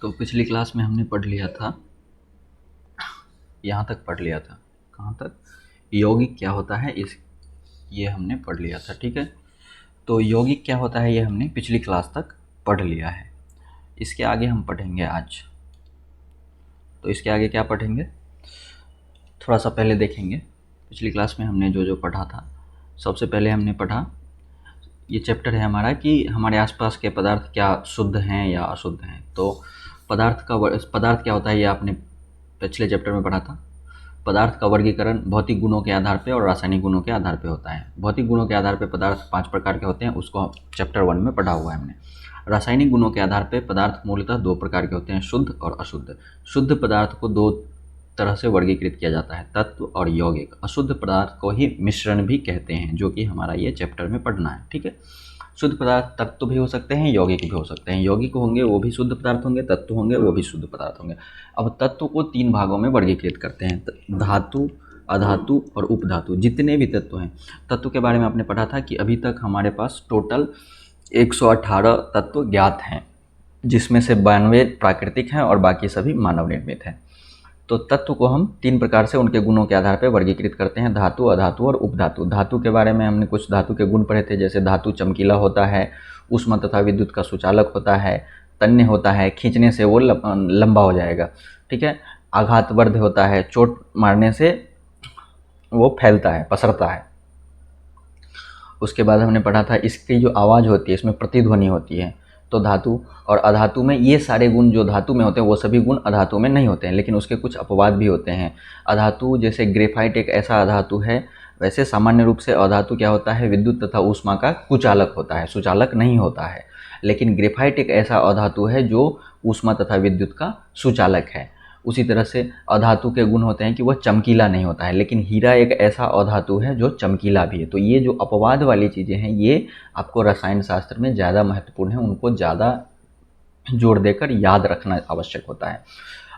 तो पिछली क्लास में हमने पढ़ लिया था, यहाँ तक पढ़ लिया था। कहाँ तक? यौगिक क्या होता है ये हमने पढ़ लिया था। ठीक है, तो यौगिक क्या होता है ये हमने पिछली क्लास तक पढ़ लिया है। इसके आगे हम पढ़ेंगे आज। तो इसके आगे क्या पढ़ेंगे, थोड़ा सा पहले देखेंगे। पिछली क्लास में हमने जो जो पढ़ा था, सबसे पहले हमने पढ़ा, ये चैप्टर है हमारा कि हमारे आसपास के पदार्थ क्या शुद्ध हैं या अशुद्ध हैं। तो पदार्थ क्या होता है ये आपने पिछले चैप्टर में पढ़ा था। पदार्थ का वर्गीकरण भौतिक गुणों के आधार पे और रासायनिक गुणों के आधार पे होता है। भौतिक गुणों के आधार पे पदार्थ 5 प्रकार के होते हैं, उसको चैप्टर 1 में पढ़ा हुआ है हमने। रासायनिक गुणों के आधार पे पदार्थ मूलतः 2 प्रकार के होते हैं, शुद्ध और अशुद्ध। शुद्ध पदार्थ को 2 तरह से वर्गीकृत किया जाता है, तत्व और यौगिक। अशुद्ध पदार्थ को ही मिश्रण भी कहते हैं, जो कि हमारा ये चैप्टर में पढ़ना है। ठीक है, शुद्ध पदार्थ तत्व भी हो सकते हैं, यौगिक भी हो सकते हैं। यौगिक होंगे वो भी शुद्ध पदार्थ होंगे, तत्व होंगे वो भी शुद्ध पदार्थ होंगे। अब तत्व को 3 भागों में वर्गीकृत करते हैं, धातु, अधातु और उपधातु। जितने भी तत्व हैं, तत्व के बारे में आपने पढ़ा था कि अभी तक हमारे पास टोटल 118 तत्व ज्ञात हैं, जिसमें से 92 प्राकृतिक हैं और बाकी सभी मानव निर्मित हैं। तो तत्व को हम 3 प्रकार से उनके गुणों के आधार पर वर्गीकृत करते हैं, धातु, अधातु और उपधातु। धातु के बारे में हमने कुछ धातु के गुण पढ़े थे, जैसे धातु चमकीला होता है, ऊष्मा तथा विद्युत का सुचालक होता है, तन्य होता है, खींचने से वो लंबा हो जाएगा। ठीक है, आघातवर्ध होता है, चोट मारने से वो फैलता है, पसरता है। उसके बाद हमने पढ़ा था इसकी जो आवाज़ होती है, इसमें प्रतिध्वनि होती है। तो धातु और अधातु में ये सारे गुण जो धातु में होते हैं वो सभी गुण अधातु में नहीं होते हैं, लेकिन उसके कुछ अपवाद भी होते हैं। अधातु जैसे ग्रेफाइट एक ऐसा अधातु है, वैसे सामान्य रूप से अधातु क्या होता है, विद्युत तथा ऊष्मा का कुचालक होता है, सुचालक नहीं होता है। लेकिन ग्रेफाइट एक ऐसा अधातु है जो ऊष्मा तथा विद्युत का सुचालक है। उसी तरह से अधातु के गुण होते हैं कि वह चमकीला नहीं होता है, लेकिन हीरा एक ऐसा अधातु है जो चमकीला भी है। तो ये जो अपवाद वाली चीज़ें हैं ये आपको रसायन शास्त्र में ज़्यादा महत्वपूर्ण है, उनको ज़्यादा जोर देकर याद रखना आवश्यक होता है।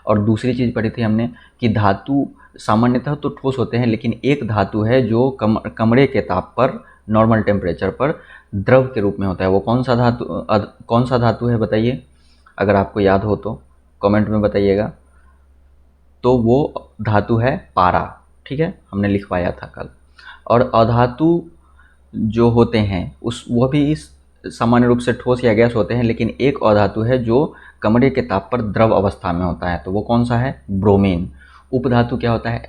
और दूसरी चीज़ पढ़ी थी हमने कि धातु सामान्यतः तो ठोस होते हैं, लेकिन एक धातु है जो कमरे के ताप पर, नॉर्मल टेम्परेचर पर द्रव के रूप में होता है। वो कौन सा धातु है बताइए, अगर आपको याद हो तो कमेंट में बताइएगा। तो वो धातु है पारा। ठीक है, हमने लिखवाया था कल। और अधातु जो होते हैं वो भी सामान्य रूप से ठोस या गैस होते हैं, लेकिन एक अधातु है जो कमरे के ताप पर द्रव अवस्था में होता है। तो वो कौन सा है, ब्रोमीन। उपधातु क्या होता है,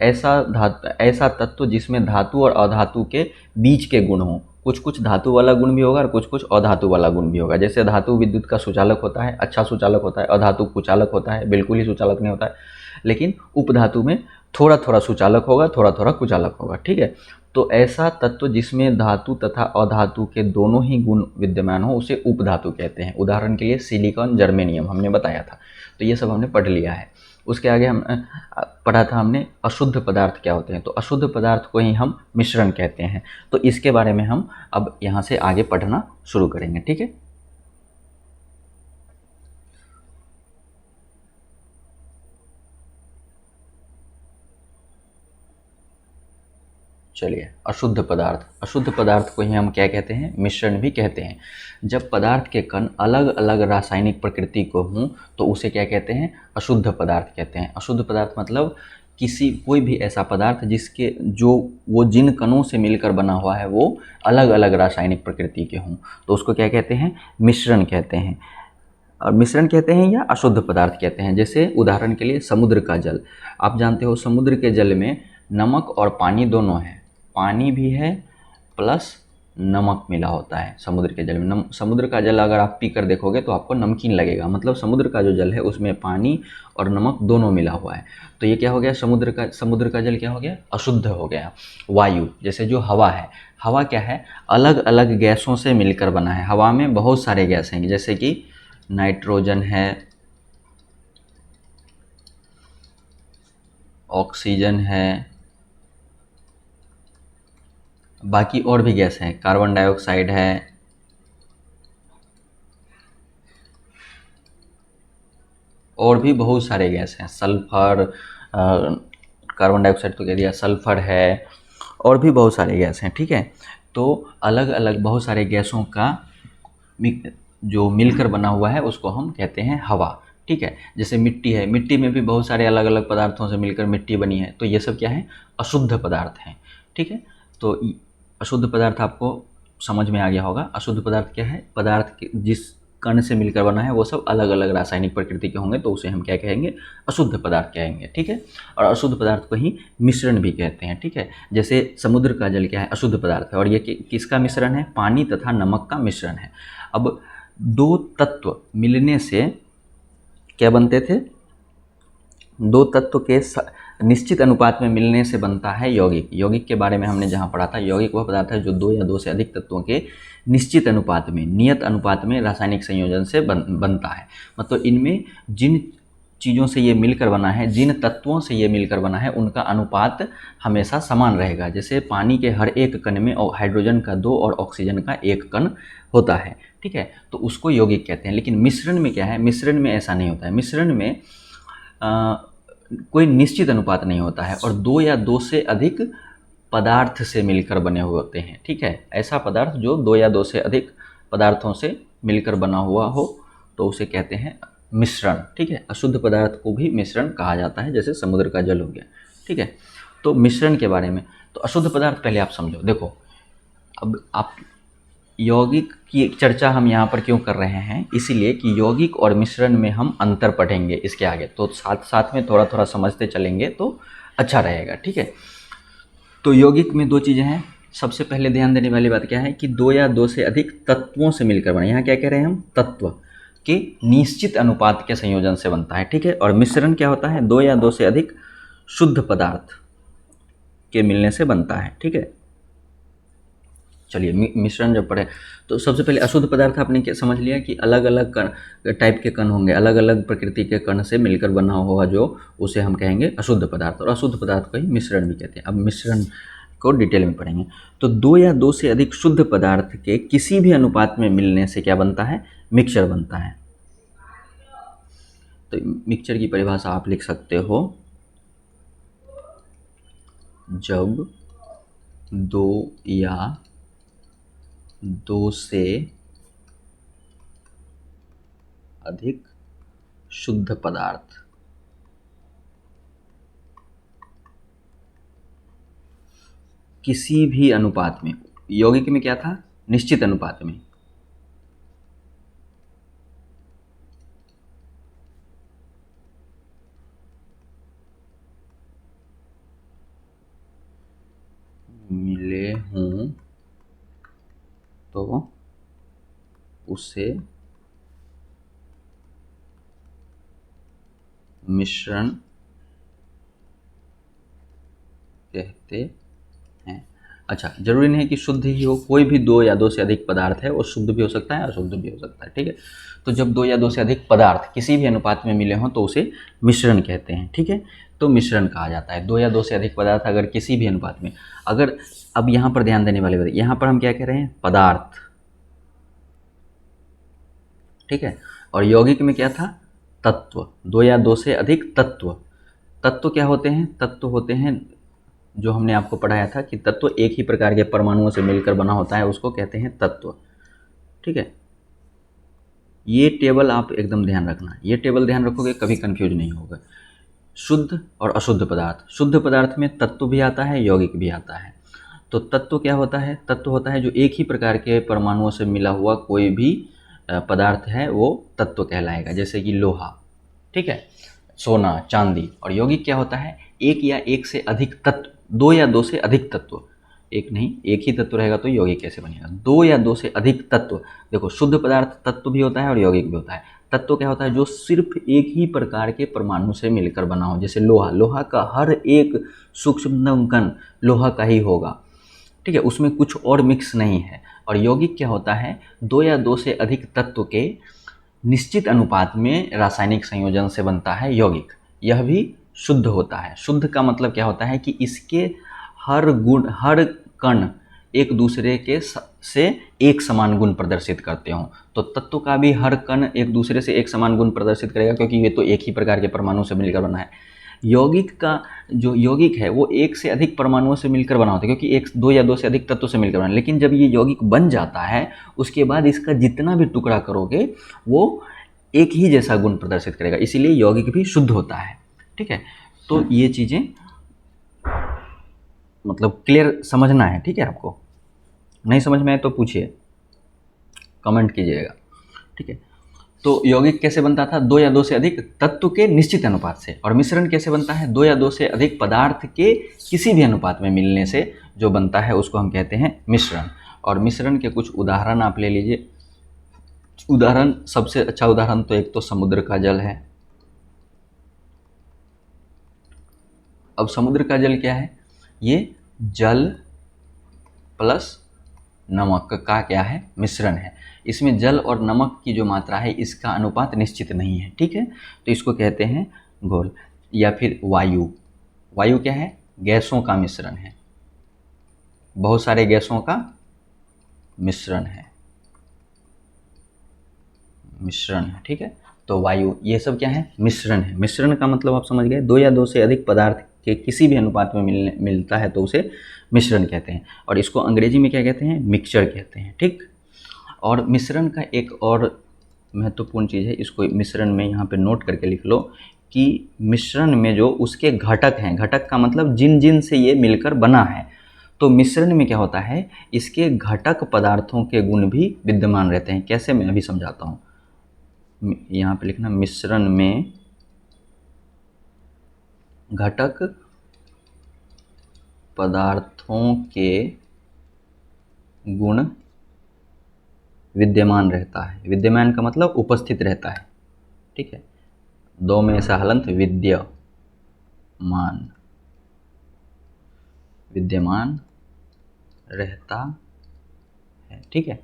ऐसा तत्व जिसमें धातु और अधातु के बीच के गुण हों। कुछ कुछ धातु वाला गुण भी होगा और कुछ कुछ अधातु वाला गुण भी होगा। जैसे धातु विद्युत का सुचालक होता है, अच्छा सुचालक होता है। अधातु कुचालक होता है, बिल्कुल ही सुचालक नहीं होता है। लेकिन उपधातु में थोड़ा थोड़ा सुचालक होगा, थोड़ा थोड़ा कुचालक होगा। ठीक है, तो ऐसा तत्व जिसमें धातु तथा अधातु के दोनों ही गुण विद्यमान हो उसे उपधातु कहते हैं। उदाहरण के लिए सिलिकॉन, जर्मेनियम हमने बताया था। तो ये सब हमने पढ़ लिया है। उसके आगे हम पढ़ा था हमने अशुद्ध पदार्थ क्या होते हैं। तो अशुद्ध पदार्थ को ही हम मिश्रण कहते हैं। तो इसके बारे में हम अब यहाँ से आगे पढ़ना शुरू करेंगे। ठीक है, चलिए। अशुद्ध पदार्थ को ही हम क्या कहते हैं, मिश्रण भी कहते हैं। जब पदार्थ के कण अलग अलग रासायनिक प्रकृति को हों तो उसे क्या कहते हैं, अशुद्ध पदार्थ कहते हैं। अशुद्ध पदार्थ मतलब कोई भी ऐसा पदार्थ जिसके वो जिन कणों से मिलकर बना हुआ है वो अलग अलग रासायनिक प्रकृति के हों, तो उसको क्या कहते हैं, मिश्रण कहते हैं। और मिश्रण कहते हैं या अशुद्ध पदार्थ कहते हैं। जैसे उदाहरण के लिए समुद्र का जल, आप जानते हो समुद्र के जल में नमक और पानी दोनों है, पानी भी है प्लस नमक मिला होता है समुद्र के जल में। समुद्र का जल अगर आप पी कर देखोगे तो आपको नमकीन लगेगा, मतलब समुद्र का जो जल है उसमें पानी और नमक दोनों मिला हुआ है। तो ये क्या हो गया, समुद्र का जल क्या हो गया, अशुद्ध हो गया। वायु, जैसे जो हवा है, हवा क्या है, अलग अलग गैसों से मिलकर बना है। हवा में बहुत सारे गैस हैं, जैसे कि नाइट्रोजन है, ऑक्सीजन है, बाकी और भी गैस हैं, कार्बन डाइऑक्साइड है, और भी बहुत सारे गैस हैं, सल्फर, कार्बन डाइऑक्साइड तो कह दिया, सल्फर है, और भी बहुत सारे गैस हैं। ठीक है, तो अलग अलग बहुत सारे गैसों का जो मिलकर बना हुआ है उसको हम कहते हैं हवा। ठीक है। जैसे मिट्टी है, मिट्टी में भी बहुत सारे अलग अलग पदार्थों से मिलकर मिट्टी बनी है, तो ये सब क्या है, अशुद्ध पदार्थ हैं। ठीक है, तो अशुद्ध पदार्थ आपको समझ में आ गया होगा। अशुद्ध पदार्थ क्या है, पदार्थ जिस कण से मिलकर बना है वो सब अलग अलग रासायनिक प्रकृति के होंगे, तो उसे हम क्या कहेंगे, अशुद्ध पदार्थ कहेंगे। ठीक है, और अशुद्ध पदार्थ को ही मिश्रण भी कहते हैं। ठीक है, जैसे समुद्र का जल क्या है, अशुद्ध पदार्थ है, और ये किसका मिश्रण है, पानी तथा नमक का मिश्रण है। अब दो तत्व मिलने से क्या बनते थे, दो तत्व के निश्चित अनुपात में मिलने से बनता है यौगिक। यौगिक के बारे में हमने जहाँ पढ़ा था, यौगिक वह पदार्थ है जो दो या दो से अधिक तत्वों के निश्चित अनुपात में, नियत अनुपात में रासायनिक संयोजन से बनता है। मतलब इनमें जिन चीज़ों से ये मिलकर बना है, जिन तत्वों से ये मिलकर बना है, उनका अनुपात हमेशा समान रहेगा। जैसे पानी के हर एक कण में हाइड्रोजन का 2 और ऑक्सीजन का 1 कण होता है। ठीक है, तो उसको यौगिक कहते हैं। लेकिन मिश्रण में क्या है, मिश्रण में ऐसा नहीं होता है। मिश्रण में कोई निश्चित अनुपात नहीं होता है, और 2 या 2 से अधिक पदार्थ से मिलकर बने हुए होते हैं। ठीक है, ऐसा पदार्थ जो 2 या 2 से अधिक पदार्थों से मिलकर बना हुआ हो, तो उसे कहते हैं मिश्रण। ठीक है, अशुद्ध पदार्थ को भी मिश्रण कहा जाता है, जैसे समुद्र का जल हो गया। ठीक है, तो मिश्रण के बारे में, तो अशुद्ध पदार्थ पहले आप समझो। देखो, अब आप यौगिक की चर्चा हम यहाँ पर क्यों कर रहे हैं, इसीलिए कि यौगिक और मिश्रण में हम अंतर पढ़ेंगे इसके आगे, तो साथ साथ में थोड़ा थोड़ा समझते चलेंगे तो अच्छा रहेगा। ठीक है, तो यौगिक में दो चीज़ें हैं। सबसे पहले ध्यान देने वाली बात क्या है कि 2 या 2 से अधिक तत्वों से मिलकर बना, यहाँ क्या कह रहे हैं हम, तत्व के निश्चित अनुपात के संयोजन से बनता है। ठीक है, और मिश्रण क्या होता है, 2 या 2 से अधिक शुद्ध पदार्थ के मिलने से बनता है। ठीक है, चलिए मिश्रण जब पढ़े, तो सबसे पहले अशुद्ध पदार्थ आपने क्या समझ लिया कि अलग अलग टाइप के कण होंगे, अलग अलग प्रकृति के कण से मिलकर बना हुआ जो, उसे हम कहेंगे अशुद्ध पदार्थ, और अशुद्ध पदार्थ को ही मिश्रण भी कहते हैं। अब मिश्रण को डिटेल में पढ़ेंगे। तो 2 या 2 से अधिक शुद्ध पदार्थ के किसी भी अनुपात में मिलने से क्या बनता है, मिक्सचर बनता है। तो मिक्सचर की परिभाषा आप लिख सकते हो, जब 2 या 2 से अधिक शुद्ध पदार्थ किसी भी अनुपात में, यौगिक में क्या था, निश्चित अनुपात में, मिले हों तो उसे मिश्रण कहते हैं। अच्छा, जरूरी नहीं कि शुद्ध ही हो, कोई भी 2 या 2 से अधिक पदार्थ है वो शुद्ध भी हो सकता है, अशुद्ध भी हो सकता है। ठीक है, तो जब 2 या 2 से अधिक पदार्थ किसी भी अनुपात में मिले हों तो उसे मिश्रण कहते हैं। ठीक है, तो मिश्रण कहा जाता है 2 या 2 से अधिक पदार्थ अगर किसी भी अनुपात में, अगर, अब यहाँ पर ध्यान देने वाली बात, यहाँ पर हम क्या कह रहे हैं, पदार्थ। ठीक है, और यौगिक में क्या था, तत्व। 2 या 2 से अधिक तत्व। तत्व क्या होते हैं, तत्व होते हैं जो हमने आपको पढ़ाया था कि तत्व एक ही प्रकार के परमाणुओं से मिलकर बना होता है, उसको कहते हैं तत्व। ठीक है, ये टेबल आप एकदम ध्यान रखना, ये टेबल ध्यान रखोगे कभी कंफ्यूज नहीं होगा। शुद्ध और अशुद्ध पदार्थ, शुद्ध पदार्थ में तत्व भी आता है, यौगिक भी आता है। तो तत्व क्या होता है, तत्व होता है जो एक ही प्रकार के परमाणुओं से मिला हुआ कोई भी पदार्थ है, वो तत्व कहलाएगा। जैसे कि लोहा, ठीक है, सोना, चांदी। और यौगिक क्या होता है, एक या एक से अधिक तत्व, 2 या 2 से अधिक तत्व, एक नहीं, एक ही तत्व रहेगा तो यौगिक कैसे बनेगा, 2 या 2 से अधिक तत्व। देखो, शुद्ध पदार्थ तत्व भी होता है और यौगिक भी होता है। तत्व क्या होता है, जो सिर्फ एक ही प्रकार के परमाणु से मिलकर बना हो। जैसे लोहा, लोहा का हर एक सूक्ष्मतम कण लोहा का ही होगा। ठीक है, उसमें कुछ और मिक्स नहीं है। और यौगिक क्या होता है, 2 या 2 से अधिक तत्व के निश्चित अनुपात में रासायनिक संयोजन से बनता है यौगिक। यह भी शुद्ध होता है। शुद्ध का मतलब क्या होता है कि इसके हर गुण, हर कण एक दूसरे के से एक समान गुण प्रदर्शित करते हों। तो तत्व का भी हर कण एक दूसरे से एक समान गुण प्रदर्शित करेगा, क्योंकि ये तो एक ही प्रकार के परमाणु से मिलकर बना है। यौगिक का जो यौगिक है वो एक से अधिक परमाणुओं से मिलकर बना होता है, क्योंकि 2 या 2 से अधिक तत्वों से मिलकर बना। लेकिन जब ये यौगिक बन जाता है, उसके बाद इसका जितना भी टुकड़ा करोगे वो एक ही जैसा गुण प्रदर्शित करेगा, इसीलिए यौगिक भी शुद्ध होता है। ठीक है, तो ये चीज़ें मतलब क्लियर समझना है। ठीक है, आपको नहीं समझ में आए तो पूछिए, कमेंट कीजिएगा। ठीक है, तो यौगिक कैसे बनता था? 2 या 2 से अधिक तत्व के निश्चित अनुपात से। और मिश्रण कैसे बनता है? 2 या 2 से अधिक पदार्थ के किसी भी अनुपात में मिलने से जो बनता है उसको हम कहते हैं मिश्रण। और मिश्रण के कुछ उदाहरण आप ले लीजिए। उदाहरण, सबसे अच्छा उदाहरण तो एक तो समुद्र का जल है। अब समुद्र का जल क्या है? ये जल प्लस नमक का क्या है? मिश्रण है। इसमें जल और नमक की जो मात्रा है इसका अनुपात निश्चित नहीं है। ठीक है, तो इसको कहते हैं घोल। या फिर वायु, वायु क्या है? गैसों का मिश्रण है, बहुत सारे गैसों का मिश्रण है, मिश्रण है। ठीक है, तो वायु, ये सब क्या है? मिश्रण है। मिश्रण का मतलब आप समझ गए, 2 या 2 से अधिक पदार्थ के किसी भी अनुपात में मिलता है तो उसे मिश्रण कहते हैं। और इसको अंग्रेजी में क्या कहते हैं? मिक्सचर कहते हैं। ठीक, और मिश्रण का एक और महत्वपूर्ण चीज़ है, इसको मिश्रण में यहाँ पे नोट करके लिख लो कि मिश्रण में जो उसके घटक हैं, घटक का मतलब जिन जिन से ये मिलकर बना है, तो मिश्रण में क्या होता है? इसके घटक पदार्थों के गुण भी विद्यमान रहते हैं। कैसे? मैं अभी समझाता हूँ। यहाँ पे लिखना, मिश्रण में घटक पदार्थों के गुण विद्यमान रहता है। विद्यमान का मतलब उपस्थित रहता है। ठीक है, 2 में ऐसा हलंत, विद्यमान, विद्यमान रहता है। ठीक है,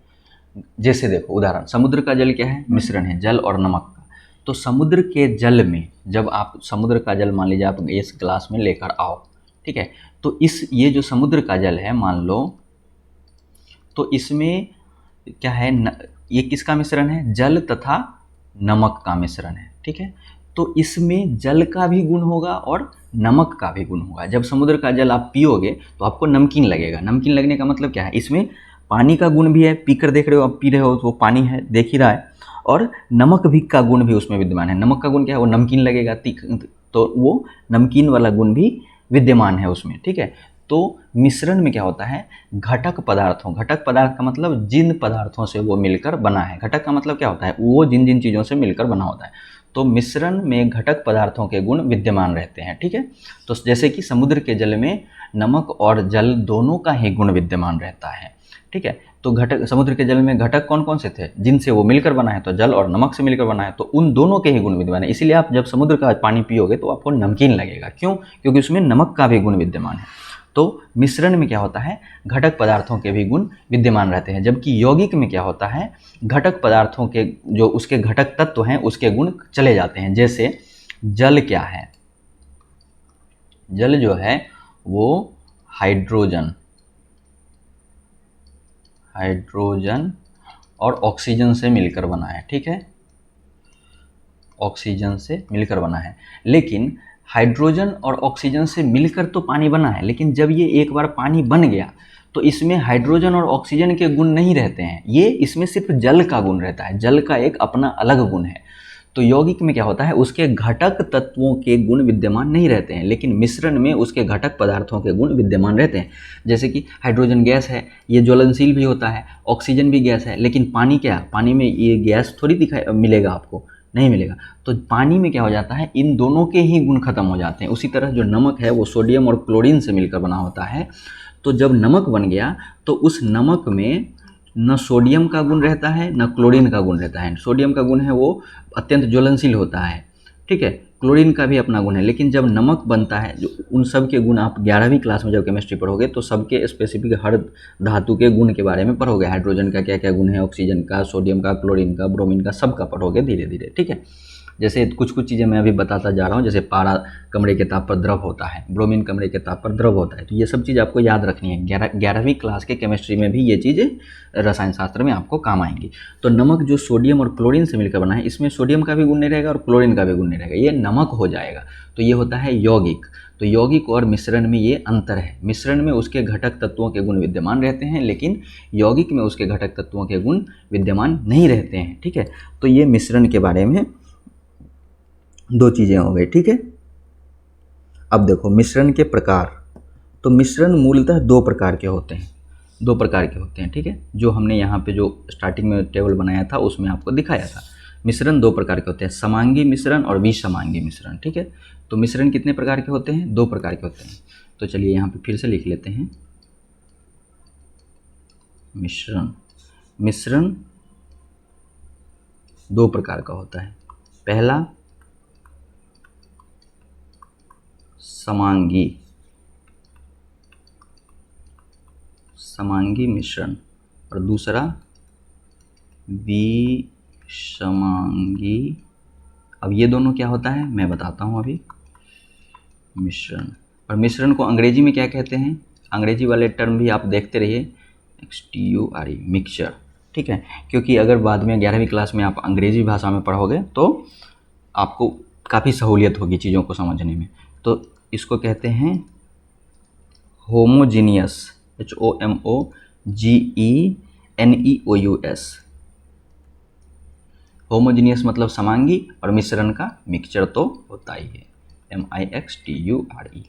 जैसे देखो उदाहरण, समुद्र का जल क्या है? मिश्रण है, जल और नमक का। तो समुद्र के जल में, जब आप समुद्र का जल मान लीजिए आप इस ग्लास में लेकर आओ, ठीक है, तो ये जो समुद्र का जल है मान लो, तो इसमें क्या है? ये किसका मिश्रण है? जल तथा नमक का मिश्रण है। ठीक है, तो इसमें जल का भी गुण होगा और नमक का भी गुण होगा। जब समुद्र का जल आप पियोगे तो आपको नमकीन लगेगा। नमकीन लगने का मतलब क्या है? इसमें पानी का गुण भी है, पीकर देख रहे हो, आप पी रहे हो तो वो पानी है, देख ही रहा है, और नमक भी का गुण भी उसमें विद्यमान है। नमक का गुण क्या है? वो नमकीन लगेगा, तीख, तो वो नमकीन वाला गुण भी विद्यमान है उसमें। ठीक है, तो मिश्रण में क्या होता है? घटक पदार्थों, घटक पदार्थ का मतलब जिन पदार्थों से वो मिलकर बना है। घटक का मतलब क्या होता है? वो जिन जिन चीज़ों से मिलकर बना होता है। तो मिश्रण में घटक पदार्थों के गुण विद्यमान रहते हैं। ठीक है, तो जैसे कि समुद्र के जल में नमक और जल दोनों का ही गुण विद्यमान रहता है। ठीक है, तो घटक, समुद्र के जल में घटक कौन कौन से थे? जिनसे वो मिलकर बना है, तो जल और नमक से मिलकर बना है, तो उन दोनों के ही गुण विद्यमान है। इसीलिए आप जब समुद्र का पानी पियोगे तो आपको नमकीन लगेगा। क्यों? क्योंकि उसमें नमक का भी गुण विद्यमान है। तो मिश्रण में क्या होता है? घटक पदार्थों के भी गुण विद्यमान रहते हैं। जबकि यौगिक में क्या होता है? घटक पदार्थों के जो उसके घटक तत्व हैं उसके गुण चले जाते हैं। जैसे जल क्या है? जल जो है वो हाइड्रोजन, हाइड्रोजन और ऑक्सीजन से मिलकर बना है। ठीक है, ऑक्सीजन से मिलकर बना है। लेकिन हाइड्रोजन और ऑक्सीजन से मिलकर तो पानी बना है, लेकिन जब ये एक बार पानी बन गया तो इसमें हाइड्रोजन और ऑक्सीजन के गुण नहीं रहते हैं। ये इसमें सिर्फ जल का गुण रहता है, जल का एक अपना अलग गुण है। तो यौगिक में क्या होता है? उसके घटक तत्वों के गुण विद्यमान नहीं रहते हैं, लेकिन मिश्रण में उसके घटक पदार्थों के गुण विद्यमान रहते हैं। जैसे कि हाइड्रोजन गैस है, ये ज्वलनशील भी होता है, ऑक्सीजन भी गैस है, लेकिन पानी क्या? पानी में ये गैस थोड़ी दिखाई मिलेगा आपको, नहीं मिलेगा। तो पानी में क्या हो जाता है? इन दोनों के ही गुण खत्म हो जाते हैं। उसी तरह जो नमक है वो सोडियम और क्लोरीन से मिलकर बना होता है। तो जब नमक बन गया तो उस नमक में न सोडियम का गुण रहता है न क्लोरीन का गुण रहता है। सोडियम का गुण है वो अत्यंत ज्वलनशील होता है, ठीक है, क्लोरीन का भी अपना गुण है। लेकिन जब नमक बनता है, जो उन सब के गुण आप 11वीं क्लास में जब केमिस्ट्री पढ़ोगे तो सबके स्पेसिफिक हर धातु के गुण के बारे में पढ़ोगे। हाइड्रोजन का क्या क्या गुण है, ऑक्सीजन का, सोडियम का, क्लोरीन का, ब्रोमीन का, सबका पढ़ोगे धीरे धीरे। ठीक है, जैसे कुछ कुछ चीज़ें मैं अभी बताता जा रहा हूँ, जैसे पारा कमरे के ताप पर द्रव होता है, ब्रोमीन कमरे के ताप पर द्रव होता है, तो ये सब चीज़ आपको याद रखनी है। 11वीं क्लास के केमिस्ट्री में भी ये चीज़ें रसायन शास्त्र में आपको काम आएंगी। तो नमक जो सोडियम और क्लोरीन से मिलकर बना है, इसमें सोडियम का भी गुण नहीं रहेगा और क्लोरीन का भी गुण नहीं रहेगा, ये नमक हो जाएगा। तो ये होता है यौगिक। तो यौगिक और मिश्रण में ये अंतर है। मिश्रण में उसके घटक तत्वों के गुण विद्यमान रहते हैं, लेकिन यौगिक में उसके घटक तत्वों के गुण विद्यमान नहीं रहते हैं। ठीक है, तो ये मिश्रण के बारे में दो चीज़ें हो गई। ठीक है, अब देखो मिश्रण के प्रकार। तो मिश्रण मूलतः दो प्रकार के होते हैं, दो प्रकार के होते हैं। ठीक है, जो हमने यहाँ पे जो स्टार्टिंग में टेबल बनाया था उसमें आपको दिखाया था। मिश्रण दो प्रकार के होते हैं, समांगी मिश्रण और विसमांगी मिश्रण। ठीक है, तो मिश्रण कितने प्रकार के होते हैं? दो प्रकार के होते हैं। तो चलिए यहाँ पे फिर से लिख लेते हैं। मिश्रण दो प्रकार का होता है। पहला समांगी मिश्रण और दूसरा विषमांगी। अब ये दोनों क्या होता है मैं बताता हूँ अभी। मिश्रण, और मिश्रण को अंग्रेजी में क्या कहते हैं? अंग्रेजी वाले टर्म भी आप देखते रहिए, XTURE, मिक्सचर। ठीक है, क्योंकि अगर बाद में 11वीं क्लास में आप अंग्रेजी भाषा में पढ़ोगे तो आपको काफ़ी सहूलियत होगी चीज़ों को समझने में। तो इसको कहते हैं होमोजीनियस, HOMOGENEOUS। होमोजीनियस मतलब समांगी, और मिश्रण का मिक्सचर तो होता ही है, MIXTURE।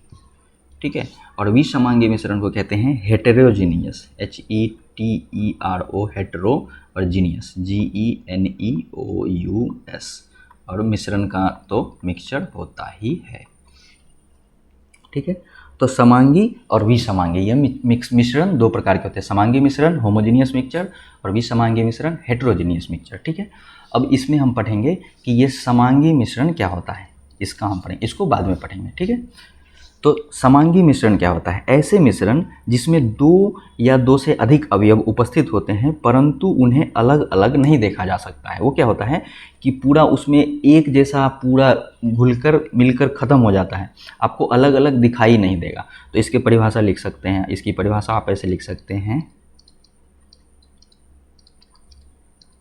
ठीक है, और विसमांगी मिश्रण को कहते हैं हेटेरोजीनियस, HETERO, हेटेरो, और जीनियस, GENEOUS। और मिश्रण का तो मिक्सचर होता ही है। ठीक है, तो समांगी और विसमांगी ये मिश्रण दो प्रकार के होते हैं। समांगी मिश्रण होमोजीनियस मिक्सचर, और विसमांगी मिश्रण हेटेरोजीनियस मिक्सचर। ठीक है, अब इसमें हम पढ़ेंगे कि ये समांगी मिश्रण क्या होता है, इसका हम पढ़ेंगे, इसको बाद में पढ़ेंगे। ठीक है, तो समांगी मिश्रण क्या होता है? ऐसे मिश्रण जिसमें दो या दो से अधिक अवयव उपस्थित होते हैं परंतु उन्हें अलग अलग नहीं देखा जा सकता है। वो क्या होता है कि पूरा उसमें एक जैसा पूरा घुलकर मिलकर ख़त्म हो जाता है, आपको अलग अलग दिखाई नहीं देगा। तो इसकी परिभाषा लिख सकते हैं, इसकी परिभाषा आप ऐसे लिख सकते हैं,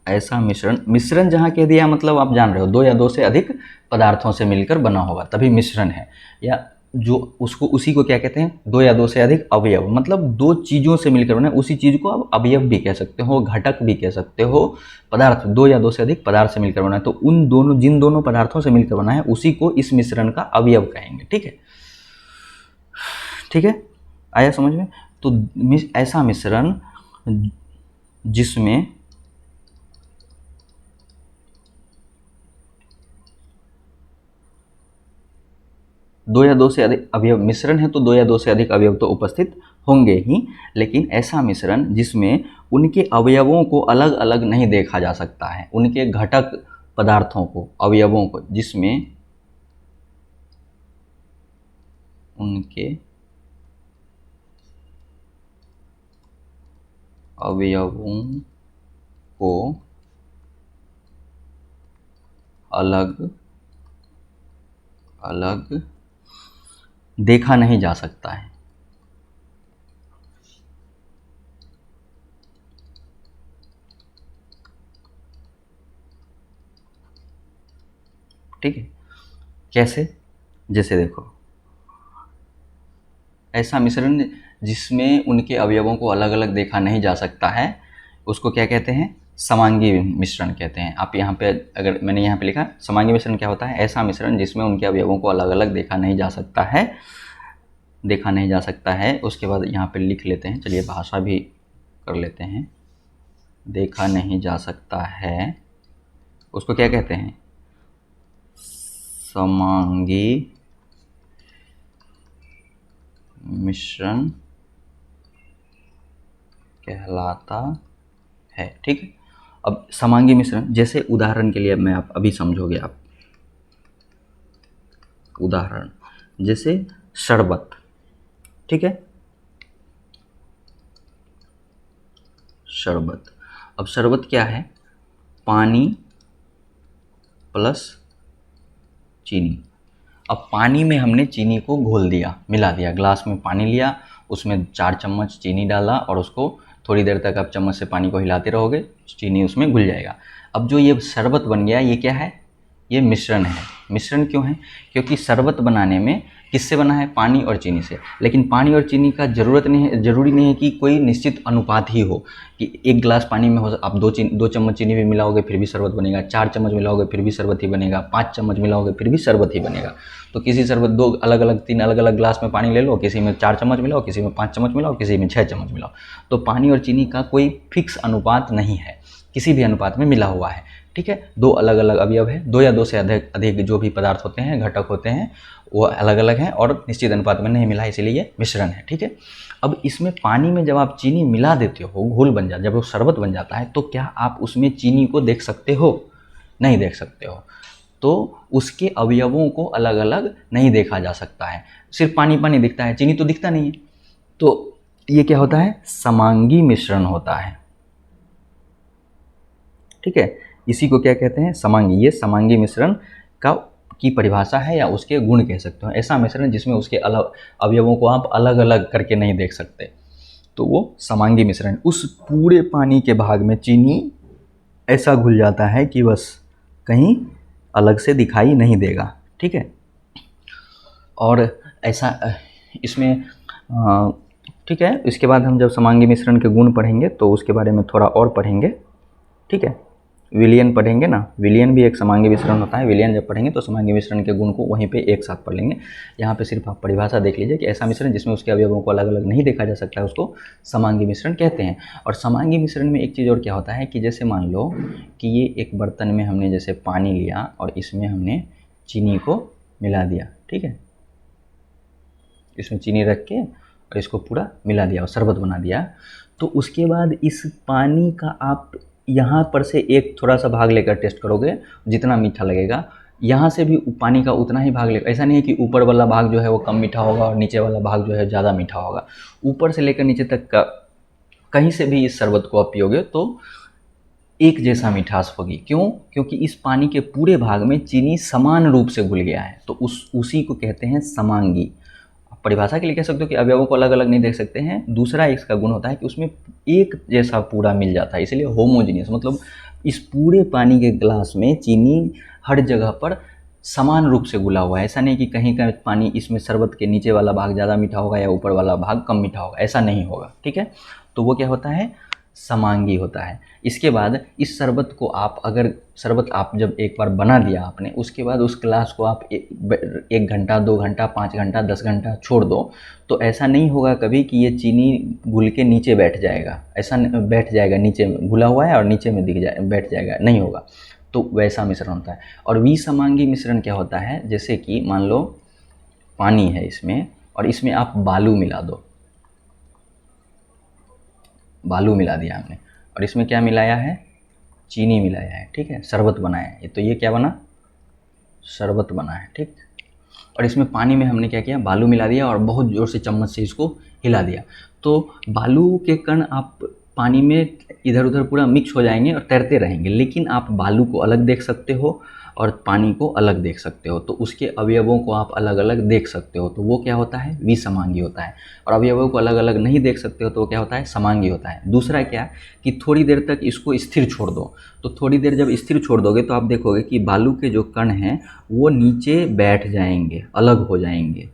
ऐसा मिश्रण जहाँ कह दिया मतलब आप जान रहे हो, दो या दो से अधिक पदार्थों से मिलकर बना होगा तभी मिश्रण है। या जो उसको उसी को क्या कहते हैं? दो या दो से अधिक अवयव, मतलब दो चीज़ों से मिलकर बना है, उसी चीज़ को आप अवयव भी कह सकते हो, घटक भी कह सकते हो, पदार्थ, दो या दो से अधिक पदार्थ से मिलकर बना है। तो उन दोनों, जिन दोनों पदार्थों से मिलकर बना है उसी को इस मिश्रण का अवयव कहेंगे। ठीक है, ठीक है, आया समझ में? तो ऐसा मिश्रण जिसमें दो या दो से अधिक अवयव, मिश्रण है तो दो या दो से अधिक अवयव तो उपस्थित होंगे ही, लेकिन ऐसा मिश्रण जिसमें उनके अवयवों को अलग अलग नहीं देखा जा सकता है, उनके घटक पदार्थों को, अवयवों को, जिसमें उनके अवयवों को अलग अलग देखा नहीं जा सकता है। ठीक है, कैसे? जैसे देखो, ऐसा मिश्रण जिसमें उनके अवयवों को अलग अलग देखा नहीं जा सकता है उसको क्या कहते हैं? समांगी मिश्रण कहते हैं। आप यहाँ पे, अगर मैंने यहाँ पे लिखा समांगी मिश्रण क्या होता है? ऐसा मिश्रण जिसमें उनके अवयवों को अलग अलग देखा नहीं जा सकता है, देखा नहीं जा सकता है। उसके बाद यहाँ पे लिख लेते हैं, चलिए भाषा भी कर लेते हैं, देखा नहीं जा सकता है उसको क्या कहते हैं? समांगी मिश्रण कहलाता है। ठीक है, अब समांगी मिश्रण, जैसे उदाहरण के लिए मैं आप अभी समझोगे आप, उदाहरण जैसे शरबत। ठीक है, शरबत, अब शरबत क्या है? पानी प्लस चीनी। अब पानी में हमने चीनी को घोल दिया, मिला दिया, ग्लास में पानी लिया, उसमें 4 चम्मच चीनी डाला और उसको थोड़ी देर तक आप चम्मच से पानी को हिलाते रहोगे, चीनी उसमें घुल जाएगा। अब जो ये शरबत बन गया, ये क्या है? ये मिश्रण है। मिश्रण क्यों है? क्योंकि शरबत बनाने में किससे बना है? पानी और चीनी से। लेकिन पानी और चीनी का ज़रूरी नहीं है कि कोई निश्चित अनुपात ही हो, कि 1 गिलास पानी में हो आप 2 चम्मच चीनी भी मिलाओगे फिर भी शरबत बनेगा, 4 चम्मच मिलाओगे फिर भी शरबत ही बनेगा, 5 चम्मच मिलाओगे फिर भी शरबत ही बनेगा। तो किसी शरबत 2 अलग अलग 3 अलग अलग ग्लास में पानी ले लो, किसी में 4 चम्मच मिलाओ, किसी में 5 चम्मच मिलाओ, किसी में 6 चम्मच मिलाओ। तो पानी और चीनी का कोई फिक्स अनुपात नहीं है, किसी भी अनुपात में मिला हुआ है। ठीक है, 2 अलग अलग अवयव है, 2 या 2 से अधिक जो भी पदार्थ होते हैं, घटक होते हैं, वो अलग अलग हैं और निश्चित अनुपात में नहीं मिला है, इसीलिए ये मिश्रण है। ठीक है, अब इसमें पानी में जब आप चीनी मिला देते हो, घोल बन जाता, जब वो शरबत बन जाता है, तो क्या आप उसमें चीनी को देख सकते हो? नहीं देख सकते हो। तो उसके अवयवों को अलग अलग नहीं देखा जा सकता है, सिर्फ पानी पानी दिखता है, चीनी तो दिखता नहीं है। तो ये क्या होता है? समांगी मिश्रण होता है। ठीक है, इसी को क्या कहते हैं? समांगी। ये समांगी मिश्रण की परिभाषा है या उसके गुण कह सकते हो। ऐसा मिश्रण जिसमें उसके अलग अवयवों को आप अलग अलग करके नहीं देख सकते, तो वो समांगी मिश्रण। उस पूरे पानी के भाग में चीनी ऐसा घुल जाता है कि बस कहीं अलग से दिखाई नहीं देगा। ठीक है, और ऐसा इसमें ठीक है, इसके बाद हम जब समांगी मिश्रण के गुण पढ़ेंगे तो उसके बारे में थोड़ा और पढ़ेंगे। ठीक है, विलयन पढ़ेंगे ना, विलयन भी एक समांगी मिश्रण होता है। विलयन जब पढ़ेंगे तो समांगी मिश्रण के गुण को वहीं पे एक साथ पढ़ लेंगे। यहाँ पे सिर्फ आप परिभाषा देख लीजिए कि ऐसा मिश्रण जिसमें उसके अवयवों को अलग अलग नहीं देखा जा सकता है, उसको समांगी मिश्रण कहते हैं। और समांगी मिश्रण में एक चीज़ और क्या होता है कि जैसे मान लो कि ये एक बर्तन में हमने जैसे पानी लिया और इसमें हमने चीनी को मिला दिया। ठीक है, इसमें चीनी रख के और इसको पूरा मिला दिया और शरबत बना दिया। तो उसके बाद इस पानी का आप यहाँ पर से एक थोड़ा सा भाग लेकर टेस्ट करोगे, जितना मीठा लगेगा, यहाँ से भी पानी का उतना ही भाग लेगा। ऐसा नहीं है कि ऊपर वाला भाग जो है वो कम मीठा होगा और नीचे वाला भाग जो है ज़्यादा मीठा होगा। ऊपर से लेकर नीचे तक का कहीं से भी इस शरबत को आप पियोगे तो एक जैसा मिठास होगी। क्यों? क्योंकि इस पानी के पूरे भाग में चीनी समान रूप से घुल गया है। तो उसी को कहते हैं समांगी। परिभाषा के लिए कह सकते हो कि अवयवों को अलग अलग नहीं देख सकते हैं। दूसरा इसका गुण होता है कि उसमें एक जैसा पूरा मिल जाता है, इसलिए होमोजीनियस, मतलब इस पूरे पानी के ग्लास में चीनी हर जगह पर समान रूप से घुला हुआ है। ऐसा नहीं कि कहीं का पानी इसमें शरबत के नीचे वाला भाग ज़्यादा मीठा होगा या ऊपर वाला भाग कम मीठा होगा, ऐसा नहीं होगा। ठीक है, तो वो क्या होता है? समांगी होता है। इसके बाद इस शरबत को अगर शरबत आप जब एक बार बना दिया आपने, उसके बाद उस ग्लास को आप 1 घंटा, 2 घंटा, 5 घंटा, 10 घंटा छोड़ दो, तो ऐसा नहीं होगा कभी कि ये चीनी घुल के नीचे बैठ जाएगा। ऐसा बैठ जाएगा, नीचे घुला हुआ है और नीचे में बैठ जाएगा, नहीं होगा। तो वैसा मिश्रण होता है। और विसमांगी मिश्रण क्या होता है? जैसे कि मान लो पानी है इसमें और इसमें आप बालू मिला दो, बालू मिला दिया हमने, और इसमें क्या मिलाया है? चीनी मिलाया है। ठीक है, शरबत बनाया है। तो ये क्या बना? शरबत बना है। ठीक, और इसमें पानी में हमने क्या किया? बालू मिला दिया और बहुत ज़ोर से चम्मच से इसको हिला दिया। तो बालू के कण आप पानी में इधर उधर पूरा मिक्स हो जाएंगे और तैरते रहेंगे, लेकिन आप बालू को अलग देख सकते हो और पानी को अलग देख सकते हो। तो उसके अवयवों को आप अलग अलग देख सकते हो, तो वो क्या होता है? विसमांगी होता है। और अवयवों को अलग अलग नहीं देख सकते हो तो वो क्या होता है? समांगी होता है। दूसरा क्या कि थोड़ी देर तक इसको स्थिर छोड़ दो। तो थोड़ी देर जब स्थिर छोड़ दोगे तो आप देखोगे कि बालू के जो कण हैं वो नीचे बैठ जाएंगे, अलग हो जाएंगे।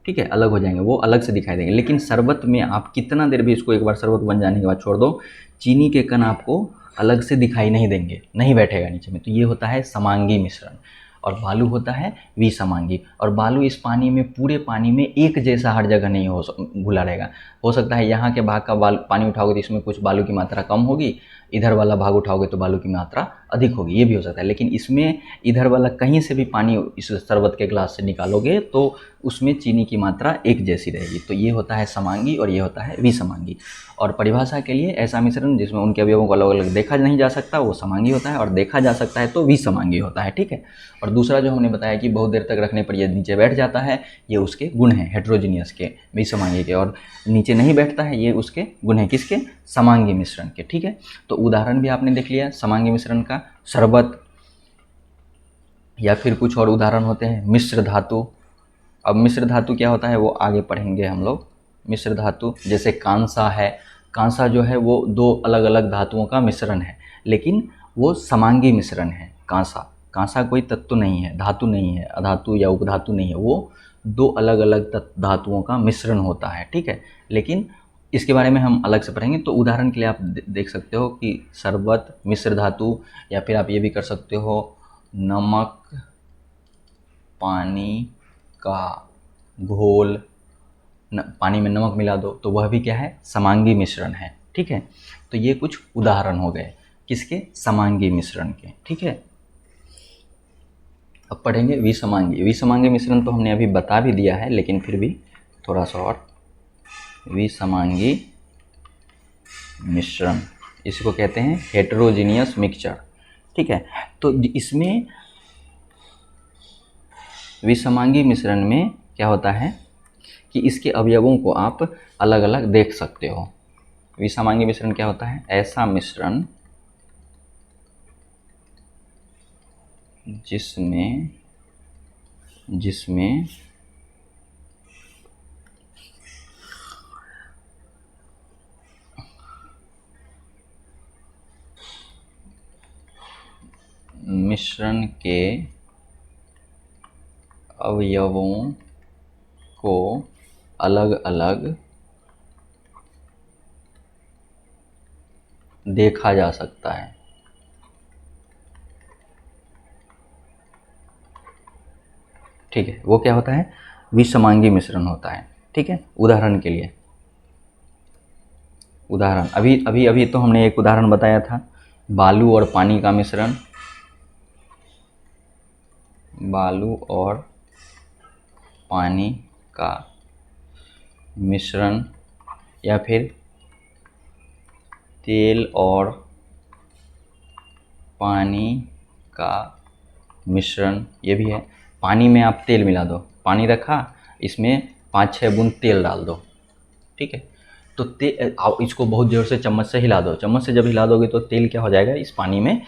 ठीक है, अलग हो जाएंगे, वो अलग से दिखाई देंगे। लेकिन शरबत में आप कितना देर भी इसको एक बार शरबत बन जाने के बाद छोड़ दो, चीनी के कण आपको अलग से दिखाई नहीं देंगे, नहीं बैठेगा नीचे में। तो ये होता है समांगी मिश्रण। और बालू होता है विसमांगी। और बालू इस पानी में, पूरे पानी में एक जैसा हर जगह नहीं घुला रहेगा। हो सकता है यहाँ के भाग का पानी उठाओगे तो इसमें कुछ बालू की मात्रा कम होगी, इधर वाला भाग उठाओगे तो बालू की मात्रा अधिक होगी, ये भी हो सकता है। लेकिन इसमें इधर वाला कहीं से भी पानी इस शरबत के ग्लास से निकालोगे तो उसमें चीनी की मात्रा एक जैसी रहेगी। तो ये होता है समांगी और ये होता है विसमांगी। और परिभाषा के लिए ऐसा मिश्रण जिसमें उनके अवयवों को अलग अलग देखा नहीं जा सकता वो समांगी होता है, और देखा जा सकता है तो विसमांगी होता है। ठीक है, और दूसरा जो हमने बताया कि बहुत देर तक रखने पर ये नीचे बैठ जाता है, ये उसके गुण हैं हेट्रोजीनियस के, विसमांगी के। और नीचे नहीं बैठता है, ये उसके गुण हैं किसके? समांगी मिश्रण के। ठीक है, तो उदाहरण भी आपने देख लिया समांगी मिश्रण का। शरबत या फिर कुछ और उदाहरण होते हैं मिश्र धातु। अब मिश्र धातु क्या होता है वो आगे पढ़ेंगे हम लोग। मिश्र धातु जैसे कांसा है, कांसा जो है वो दो अलग अलग धातुओं का मिश्रण है, लेकिन वो समांगी मिश्रण है। कांसा, कांसा कोई तत्व नहीं है, धातु नहीं है, अधातु या उपधातु नहीं है, वो दो अलग अलग धातुओं का मिश्रण होता है, ठीक है। लेकिन इसके बारे में हम अलग से पढ़ेंगे। तो उदाहरण के लिए आप देख सकते हो कि शरबत मिश्र धातु, या फिर आप ये भी कर सकते हो नमक पानी का घोल, पानी में नमक मिला दो तो वह भी क्या है, समांगी मिश्रण है, ठीक है। तो ये कुछ उदाहरण हो गए किसके, समांगी मिश्रण के, ठीक है। अब पढ़ेंगे विसमांगी। विसमांगी मिश्रण तो हमने अभी बता भी दिया है, लेकिन फिर भी थोड़ा सा और। विसमांगी मिश्रण, इसको कहते हैं हेटेरोजीनियस मिक्सचर, ठीक है। तो इसमें विसमांगी मिश्रण में क्या होता है कि इसके अवयवों को आप अलग अलग देख सकते हो। विसमांगी मिश्रण क्या होता है, ऐसा मिश्रण जिसमें मिश्रण के अवयवों को अलग अलग देखा जा सकता है, ठीक है। वो क्या होता है, विसमांगी मिश्रण होता है, ठीक है। उदाहरण के लिए, उदाहरण अभी तो हमने एक उदाहरण बताया था, बालू और पानी का मिश्रण, बालू और पानी का मिश्रण, या फिर तेल और पानी का मिश्रण, ये भी है। पानी में आप तेल मिला दो, पानी रखा, इसमें 5-6 बूंद तेल डाल दो, ठीक है। तो आप इसको बहुत जोर से चम्मच से हिला दो, चम्मच से जब हिला दोगे तो तेल क्या हो जाएगा, इस पानी में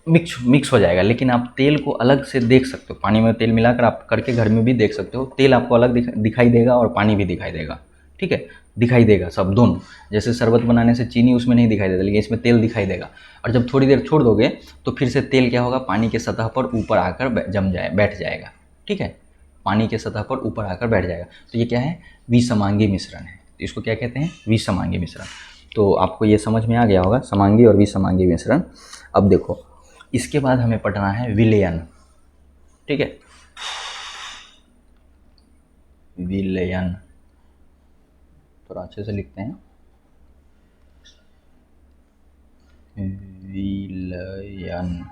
मिक्स हो जाएगा। लेकिन आप तेल को अलग से देख सकते हो, पानी में तेल मिलाकर आप करके घर में भी देख सकते हो, तेल आपको अलग दिखाई देगा और पानी भी दिखाई देगा, ठीक है। दिखाई देगा सब दोनों। जैसे शरबत बनाने से चीनी उसमें नहीं दिखाई देता, लेकिन इसमें तेल दिखाई देगा। और जब थोड़ी देर छोड़ दोगे तो फिर से तेल क्या होगा, पानी के सतह पर ऊपर आकर बैठ जाएगा, ठीक है। पानी के सतह पर ऊपर आकर बैठ जाएगा। तो ये क्या है, विसमांगी मिश्रण है। इसको क्या कहते हैं, विसमांगी मिश्रण। तो आपको ये समझ में आ गया होगा समांगी और विसमांगी मिश्रण। अब देखो, इसके बाद हमें पढ़ना है विलयन, ठीक है। विलयन थोड़ा अच्छे से लिखते हैं, विलयन।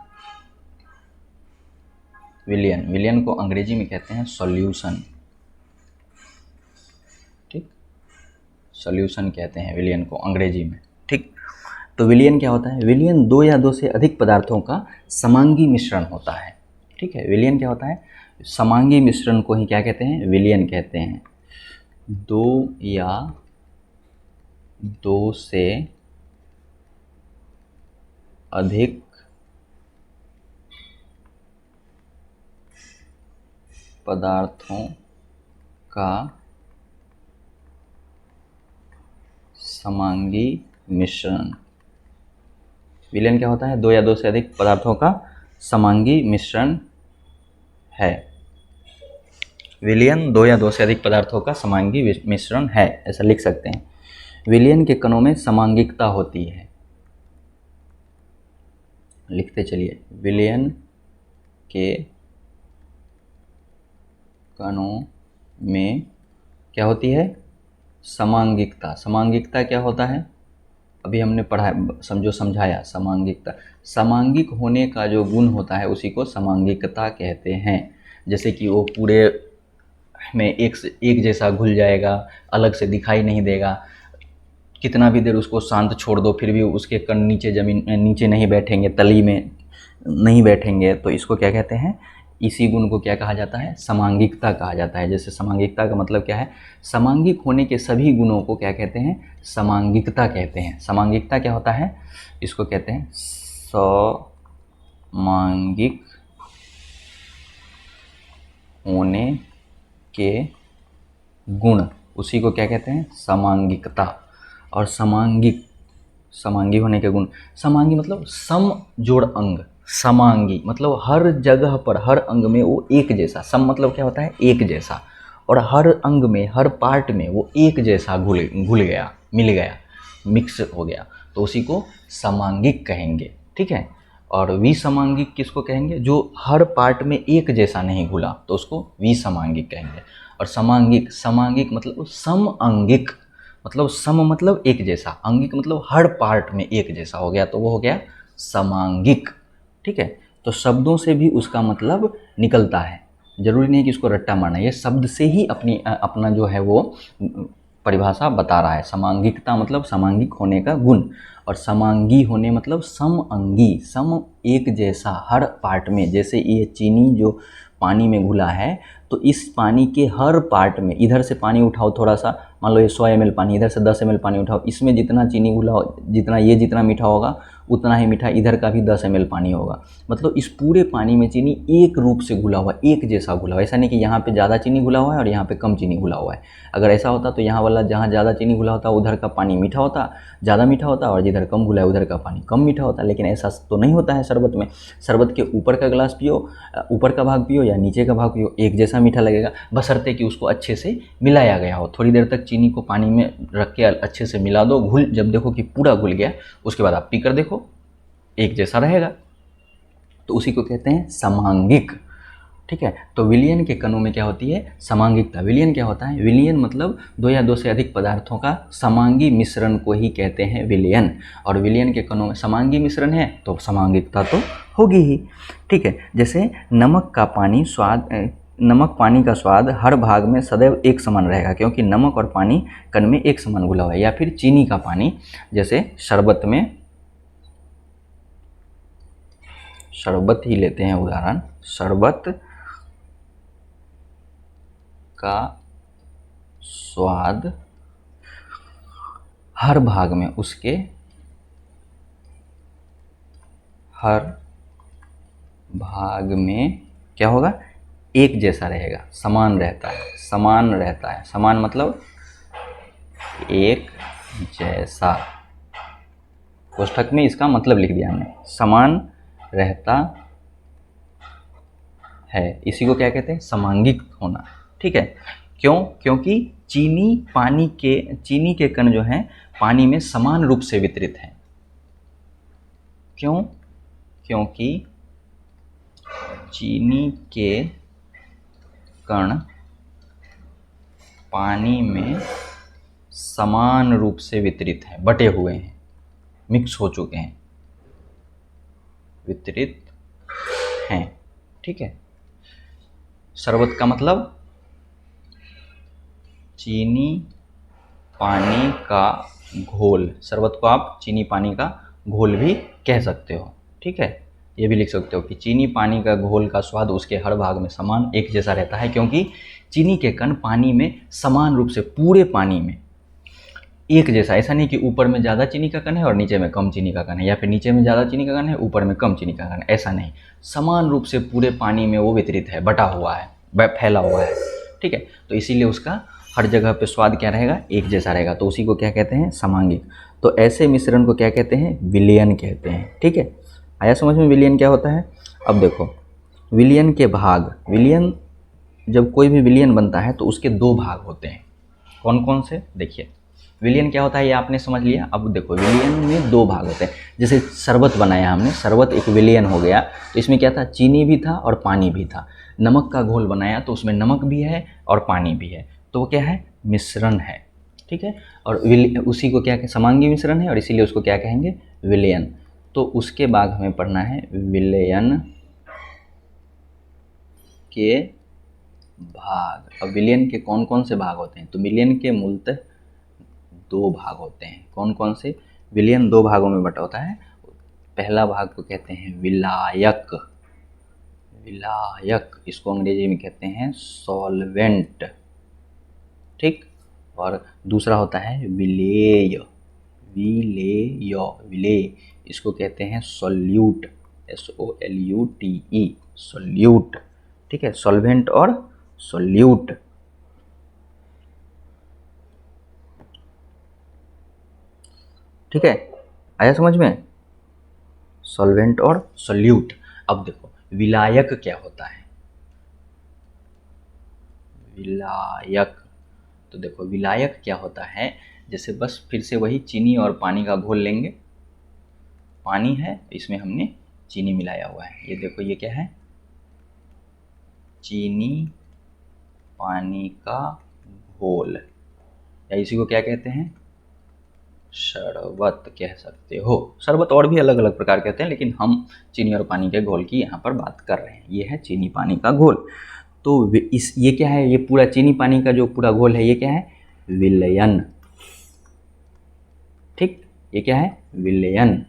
विलयन को अंग्रेजी में कहते हैं सॉल्यूशन, ठीक। सॉल्यूशन कहते हैं विलयन को अंग्रेजी में, ठीक। तो विलयन क्या होता है, विलयन दो या दो से अधिक पदार्थों का समांगी मिश्रण होता है, ठीक है। विलयन क्या होता है, समांगी मिश्रण को ही क्या कहते हैं, विलयन कहते हैं। दो या दो से अधिक पदार्थों का समांगी मिश्रण। विलयन क्या होता है, दो या दो से अधिक पदार्थों का समांगी मिश्रण है। विलयन दो या दो से अधिक पदार्थों का समांगी मिश्रण है, ऐसा लिख सकते हैं। विलयन के कणों में समांगिकता होती है, लिखते चलिए। विलयन के कणों में क्या होती है, समांगिकता। समांगिकता क्या होता है, अभी हमने पढ़ा, समझाया। समांगिकता, समांगिक होने का जो गुण होता है उसी को समांगिकता कहते हैं। जैसे कि वो पूरे में एक जैसा घुल जाएगा, अलग से दिखाई नहीं देगा। कितना भी देर उसको शांत छोड़ दो फिर भी उसके कण नीचे जमीन नीचे नहीं बैठेंगे, तली में नहीं बैठेंगे। तो इसको क्या कहते हैं, इसी गुण को क्या कहा जाता है, समांगिकता कहा जाता है। जैसे समांगिकता का मतलब क्या है, समांगिक होने के सभी गुणों को क्या कहते हैं, समांगिकता कहते हैं। समांगिकता क्या होता है, इसको कहते हैं समांगिक होने के गुण, उसी को क्या कहते हैं, समांगिकता। और समांगी होने के गुण, समांगी मतलब सम जोड़ अंग, समांगी मतलब हर जगह पर, हर अंग में वो एक जैसा, सम मतलब क्या होता है, एक जैसा, और हर अंग में, हर पार्ट में वो एक जैसा घुल गया, मिल गया, मिक्स हो गया, तो उसी को समांगिक कहेंगे। ठीक है। और विसमांगिक किसको कहेंगे, जो हर पार्ट में एक जैसा नहीं घुला, तो उसको विसमांगिक कहेंगे। और समांगिक मतलब समअंगिक, मतलब सम मतलब एक जैसा, अंगिक मतलब हर पार्ट में एक जैसा हो गया, तो वो हो गया समांगिक। ठीक है। तो शब्दों से भी उसका मतलब निकलता है, जरूरी नहीं कि इसको रट्टा मारना, ये शब्द से ही अपना जो है वो परिभाषा बता रहा है। समांगिकता मतलब समांगिक होने का गुण, और समांगी होने मतलब समअंगी, सम एक जैसा हर पार्ट में। जैसे ये चीनी जो पानी में घुला है, तो इस पानी के हर पार्ट में, इधर से पानी उठाओ थोड़ा सा, मान लो ये 100 ml पानी, इधर से 10 ml पानी उठाओ, इसमें जितना चीनी घुला, जितना ये जितना मीठा होगा उतना ही मीठा इधर का भी 10 ml पानी होगा। मतलब इस पूरे पानी में चीनी एक रूप से घुला हुआ, एक जैसा घुला हुआ, ऐसा नहीं कि यहाँ पे ज़्यादा चीनी घुला हुआ है और यहाँ पे कम चीनी घुला हुआ है। अगर ऐसा होता तो यहाँ वाला जहाँ ज़्यादा चीनी घुला होता उधर का पानी मीठा होता, ज़्यादा मीठा होता, और जिधर कम घुला है उधर का पानी कम मीठा होता। लेकिन ऐसा तो नहीं होता है शरबत में। शरबत के ऊपर का गिलास पियो, ऊपर का भाग पियो या नीचे का भाग पियो, एक जैसा मीठा लगेगा, बशर्ते कि उसको अच्छे से मिलाया गया हो। थोड़ी देर तक चीनी को पानी में रख के अच्छे से मिला दो, जब देखो कि पूरा घुल गया, उसके बाद आप पीकर देखो, एक जैसा रहेगा, तो उसी को कहते हैं समांगिक। ठीक है। तो विलयन के कणों में क्या होती है, समांगिकता। विलयन क्या होता है, विलयन मतलब दो या दो से अधिक पदार्थों का समांगी मिश्रण को ही कहते हैं विलयन। और विलयन के कणों में समांगी मिश्रण है तो समांगिकता तो होगी ही। ठीक है। जैसे नमक पानी का स्वाद हर भाग में सदैव एक समान रहेगा, क्योंकि नमक और पानी कण में एक समान घुला हुआ है। या फिर चीनी का पानी, जैसे शरबत ही लेते हैं उदाहरण, शरबत का स्वाद हर भाग में, उसके हर भाग में क्या होगा, एक जैसा रहेगा, समान रहता है, समान मतलब एक जैसा। कोष्ठक में इसका मतलब लिख दिया हमने, समान रहता है, इसी को क्या कहते हैं, समांगिक होना। ठीक है। क्यों, क्योंकि चीनी के कण जो हैं पानी में समान रूप से वितरित हैं। क्यों, क्योंकि चीनी के कण पानी में समान रूप से वितरित हैं, बटे हुए हैं, मिक्स हो चुके हैं, वितरित हैं। ठीक है। शरबत का मतलब चीनी पानी का घोल, शरबत को आप चीनी पानी का घोल भी कह सकते हो। ठीक है। ये भी लिख सकते हो कि चीनी पानी का घोल का स्वाद उसके हर भाग में समान एक जैसा रहता है, क्योंकि चीनी के कण पानी में समान रूप से, पूरे पानी में एक जैसा, ऐसा नहीं कि ऊपर में ज़्यादा चीनी का कण है और नीचे में कम चीनी का कण है, या फिर नीचे में ज़्यादा चीनी का कण है ऊपर में कम चीनी का कण है, ऐसा नहीं, समान रूप से पूरे पानी में वो वितरित है, बटा हुआ है, फैला हुआ है। ठीक है। तो इसीलिए उसका हर जगह पे स्वाद क्या रहेगा, एक जैसा रहेगा, तो उसी को क्या कहते हैं, समांगिक। तो ऐसे मिश्रण को क्या कहते हैं, विलयन कहते हैं। ठीक है। आया समझ में विलयन क्या होता है। अब देखो विलयन के भाग, विलयन, जब कोई भी विलयन बनता है तो उसके दो भाग होते हैं। कौन कौन से, देखिए विलयन क्या होता है ये आपने समझ लिया। अब देखो विलयन में दो भाग होते हैं। जैसे शरबत बनाया हमने, शरबत एक विलयन हो गया, तो इसमें क्या था, चीनी भी था और पानी भी था। नमक का घोल बनाया तो उसमें नमक भी है और पानी भी है, तो वो क्या है, मिश्रण है। ठीक है। और उसी को क्या कहें, समांगी मिश्रण है, और इसीलिए उसको क्या कहेंगे, विलयन। तो उसके बाद हमें पढ़ना है विलयन के भाग। अब विलयन के कौन कौन से भाग होते हैं, तो विलयन के मूलतः दो भाग होते हैं। कौन कौन से, विलयन दो भागों में बटा होता है। पहला भाग को कहते हैं विलायक, इसको अंग्रेजी में कहते हैं सॉल्वेंट। ठीक। और दूसरा होता है विलेय, इसको कहते हैं सोल्यूट, SOLUTE, सोल्यूट। ठीक है। सॉल्वेंट और सोल्यूट। ठीक है, आया समझ में? सॉल्वेंट और सोल्यूट। अब देखो विलायक क्या होता है। विलायक, तो देखो विलायक क्या होता है, जैसे बस फिर से वही चीनी और पानी का घोल लेंगे। पानी है, इसमें हमने चीनी मिलाया हुआ है। ये देखो ये क्या है, चीनी पानी का घोल, या इसी को क्या कहते हैं, शरबत कह सकते हो। शरबत और भी अलग अलग प्रकार कहते हैं, लेकिन हम चीनी और पानी के घोल की यहाँ पर बात कर रहे हैं। ये है चीनी पानी का घोल। तो ये क्या है, ये पूरा चीनी पानी का जो पूरा घोल है ये क्या है, विलयन। ठीक, ये क्या है, विलयन।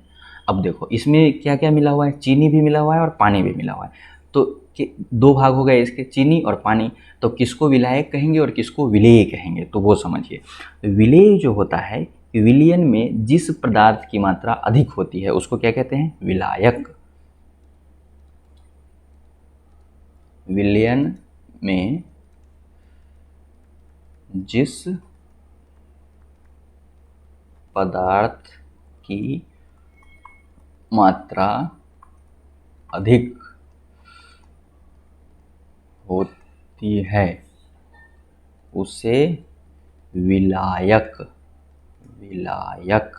अब देखो इसमें क्या क्या मिला हुआ है, चीनी भी मिला हुआ है और पानी भी मिला हुआ है। तो दो भाग हो गए इसके, चीनी और पानी। तो किसको विलायक कहेंगे और किसको विलेय कहेंगे, तो वो समझिए। विलेय जो होता है, विलयन में जिस पदार्थ की मात्रा अधिक होती है उसको क्या कहते हैं, विलायक। विलयन में जिस पदार्थ की मात्रा अधिक होती है उसे विलायक, विलायक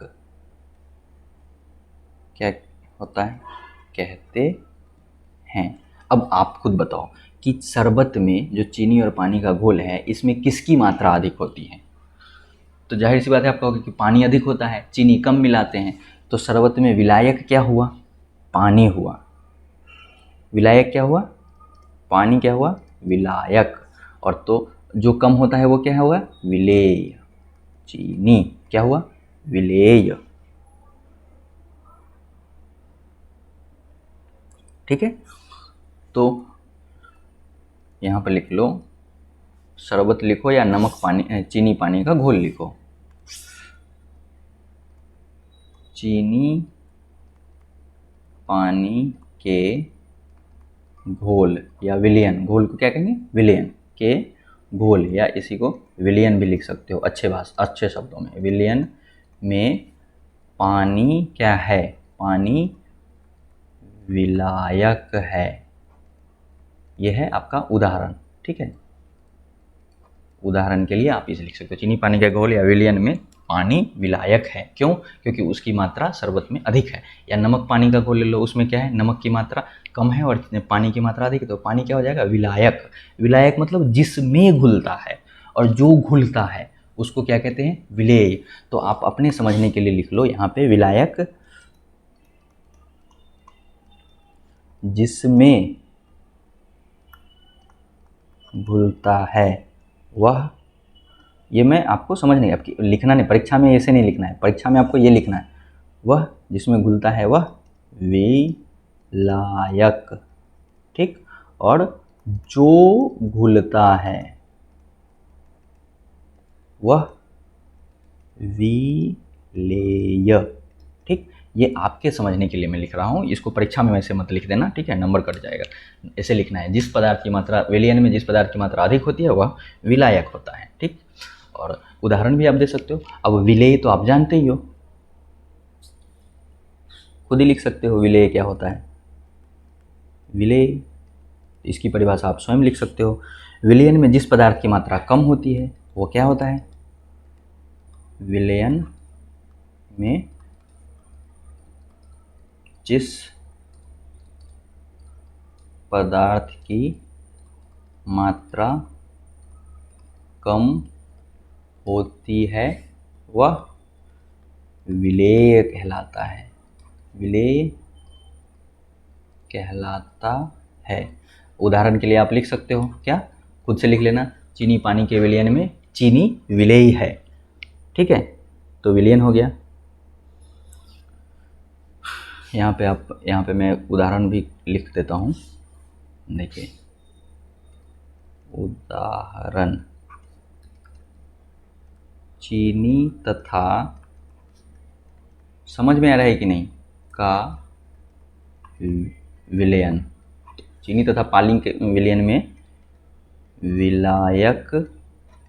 क्या होता है, कहते हैं। अब आप खुद बताओ कि शरबत में जो चीनी और पानी का घोल है इसमें किसकी मात्रा अधिक होती है। तो जाहिर सी बात है आप कहोगे कि पानी अधिक होता है, चीनी कम मिलाते हैं। तो शरबत में विलायक क्या हुआ, पानी हुआ। विलायक क्या हुआ, पानी क्या हुआ, विलायक। और तो जो कम होता है वो क्या हुआ, विलेय। चीनी क्या हुआ, विलेय। ठीक है, तो यहाँ पर लिख लो, शरबत लिखो या नमक पानी, चीनी पानी का घोल लिखो। चीनी पानी के घोल या विलयन, घोल को क्या कहेंगे, विलयन के घोल, या इसी को विलयन भी लिख सकते हो अच्छे शब्दों में। विलयन में पानी क्या है, पानी विलायक है। यह है आपका उदाहरण। ठीक है, उदाहरण के लिए आप इसे लिख सकते हो, चीनी पानी के घोल या विलयन में पानी विलायक है। क्यों, क्योंकि उसकी मात्रा शरबत में अधिक है। या नमक पानी का घोल ले लो, उसमें क्या है, नमक की मात्रा कम है और पानी की मात्रा अधिक है, तो पानी क्या हो जाएगा, विलायक। विलायक मतलब जिसमें घुलता है, और जो घुलता है उसको क्या कहते हैं, विलेय। तो आप अपने समझने के लिए लिख लो यहाँ पे, विलायक जिसमें घुलता है वह, ये मैं आपको समझ नहीं, आपकी लिखना नहीं, परीक्षा में ऐसे नहीं लिखना है, परीक्षा में आपको ये लिखना है, वह जिसमें घुलता है वह विलायक। ठीक, और जो घुलता है वह विलेय। ठीक, ये आपके समझने के लिए मैं लिख रहा हूँ, इसको परीक्षा में वैसे मत लिख देना। ठीक है, नंबर कट जाएगा। ऐसे लिखना है, जिस पदार्थ की मात्रा, विलयन में जिस पदार्थ की मात्रा अधिक होती है वह विलायक होता है। ठीक, और उदाहरण भी आप दे सकते हो। अब विलेय तो आप जानते ही हो, खुद ही लिख सकते हो विलेय क्या होता है। विलेय, इसकी परिभाषा आप स्वयं लिख सकते हो। विलयन में जिस पदार्थ की मात्रा कम होती है वो क्या होता है, विलयन में जिस पदार्थ की मात्रा कम होती है वह विलेय कहलाता है, विलेय कहलाता है। उदाहरण के लिए आप लिख सकते हो, क्या, खुद से लिख लेना, चीनी पानी के विलयन में चीनी विलेय है। ठीक है, तो विलयन हो गया। यहाँ पे मैं उदाहरण भी लिख देता हूँ। देखिए उदाहरण, चीनी तथा, समझ में आ रहा है कि नहीं, का विलयन। चीनी तथा पानी के विलयन में विलायक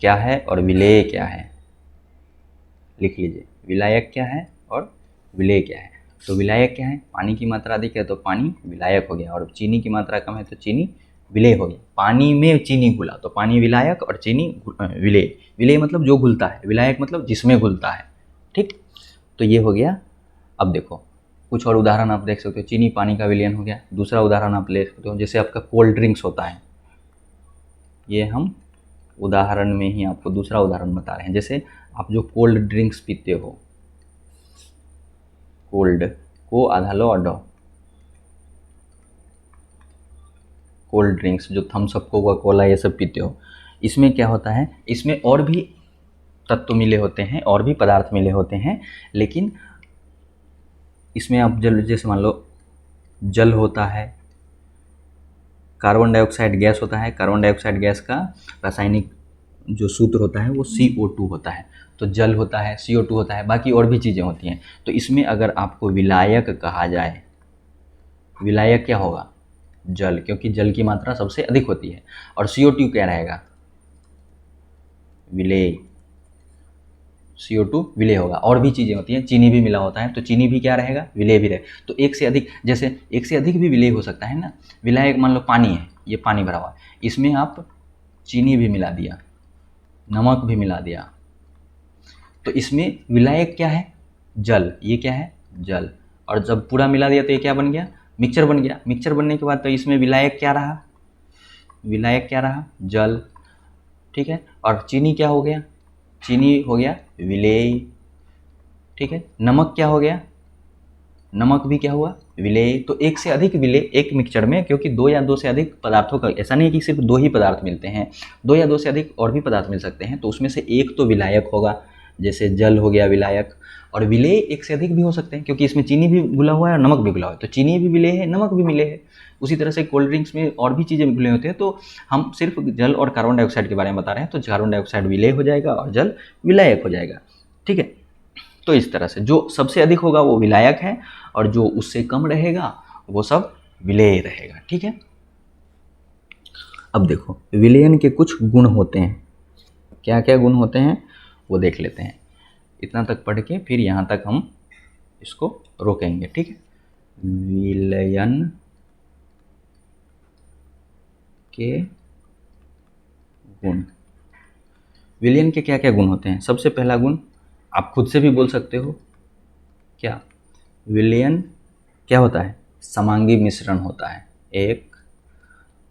क्या है और विलेय क्या है, लिख लीजिए। विलायक क्या है और विलेय क्या है। तो विलायक क्या है, पानी की मात्रा अधिक है तो पानी विलायक हो गया, और चीनी की मात्रा कम है तो चीनी विलेय हो गया। पानी में चीनी घुला तो पानी विलायक और चीनी विलेय। विलेय मतलब जो घुलता है, विलायक मतलब जिसमें घुलता है। ठीक, तो ये हो गया। अब देखो कुछ और उदाहरण आप देख सकते हो। चीनी पानी का विलयन हो गया। दूसरा उदाहरण आप ले सकते हो, जैसे आपका कोल्ड ड्रिंक्स होता है। ये हम उदाहरण में ही आपको दूसरा उदाहरण बता रहे हैं। जैसे आप जो कोल्ड ड्रिंक्स पीते हो, कोल्ड को आधा लो और डो, कोल्ड ड्रिंक्स जो थम्स अप, कोका कोला ये सब पीते हो, इसमें क्या होता है, इसमें और भी तत्व मिले होते हैं, और भी पदार्थ मिले होते हैं, लेकिन इसमें आप जल, जैसे मान लो जल होता है, कार्बन डाइऑक्साइड गैस होता है। कार्बन डाइऑक्साइड गैस का रासायनिक जो सूत्र होता है वो CO2 होता है। तो जल होता है, CO2 होता है, बाकी और भी चीज़ें होती हैं। तो इसमें अगर आपको विलायक कहा जाए, विलायक क्या होगा, जल, क्योंकि जल की मात्रा सबसे अधिक होती है। और CO2 क्या रहेगा, विलेय। CO2 विलेय होगा। और भी चीज़ें होती हैं, चीनी भी मिला होता है तो चीनी भी क्या रहेगा, विलेय भी रहेगा। तो एक से अधिक, जैसे एक से अधिक भी विलेय हो सकता है ना। विलायक मान लो पानी है, ये पानी भरा हुआ है, इसमें आप चीनी भी मिला दिया, नमक भी मिला दिया, तो इसमें विलायक क्या है, जल। ये क्या है, जल। और जब पूरा मिला दिया तो ये क्या बन गया, मिक्सचर बन गया। मिक्सचर बनने के बाद तो इसमें विलायक क्या रहा, विलायक क्या रहा, जल। ठीक है, और चीनी क्या हो गया, चीनी हो गया विलेय। ठीक है, नमक क्या हो गया, नमक भी क्या हुआ, विलेय। तो एक से अधिक विलेय एक मिक्सचर में, क्योंकि दो या दो से अधिक पदार्थों का, ऐसा नहीं कि सिर्फ दो ही पदार्थ मिलते हैं, दो या दो से अधिक और भी पदार्थ मिल सकते हैं। तो उसमें से एक तो विलायक होगा, जैसे जल हो गया विलायक, और विलेय एक से अधिक भी हो सकते हैं, क्योंकि इसमें चीनी भी घुला हुआ है और नमक भी घुला हुआ है, तो चीनी भी विलेय है, नमक भी विलेय है। उसी तरह से कोल्ड ड्रिंक्स में और भी चीज़ें घुले होते हैं। तो हम सिर्फ जल और कार्बन डाइऑक्साइड के बारे में बता रहे हैं, तो कार्बन डाइऑक्साइड विलेय हो जाएगा और जल विलायक हो जाएगा। ठीक है, तो इस तरह से जो सबसे अधिक होगा वो विलायक है, और जो उससे कम रहेगा वो सब विलेय रहेगा। ठीक है, अब देखो विलयन के कुछ गुण होते हैं। क्या क्या गुण होते हैं वो देख लेते हैं। इतना तक पढ़ के फिर यहाँ तक हम इसको रोकेंगे। ठीक है, विलयन के गुण। विलयन के क्या क्या गुण होते हैं। सबसे पहला गुण आप खुद से भी बोल सकते हो, क्या, विलयन क्या होता है, समांगी मिश्रण होता है। एक,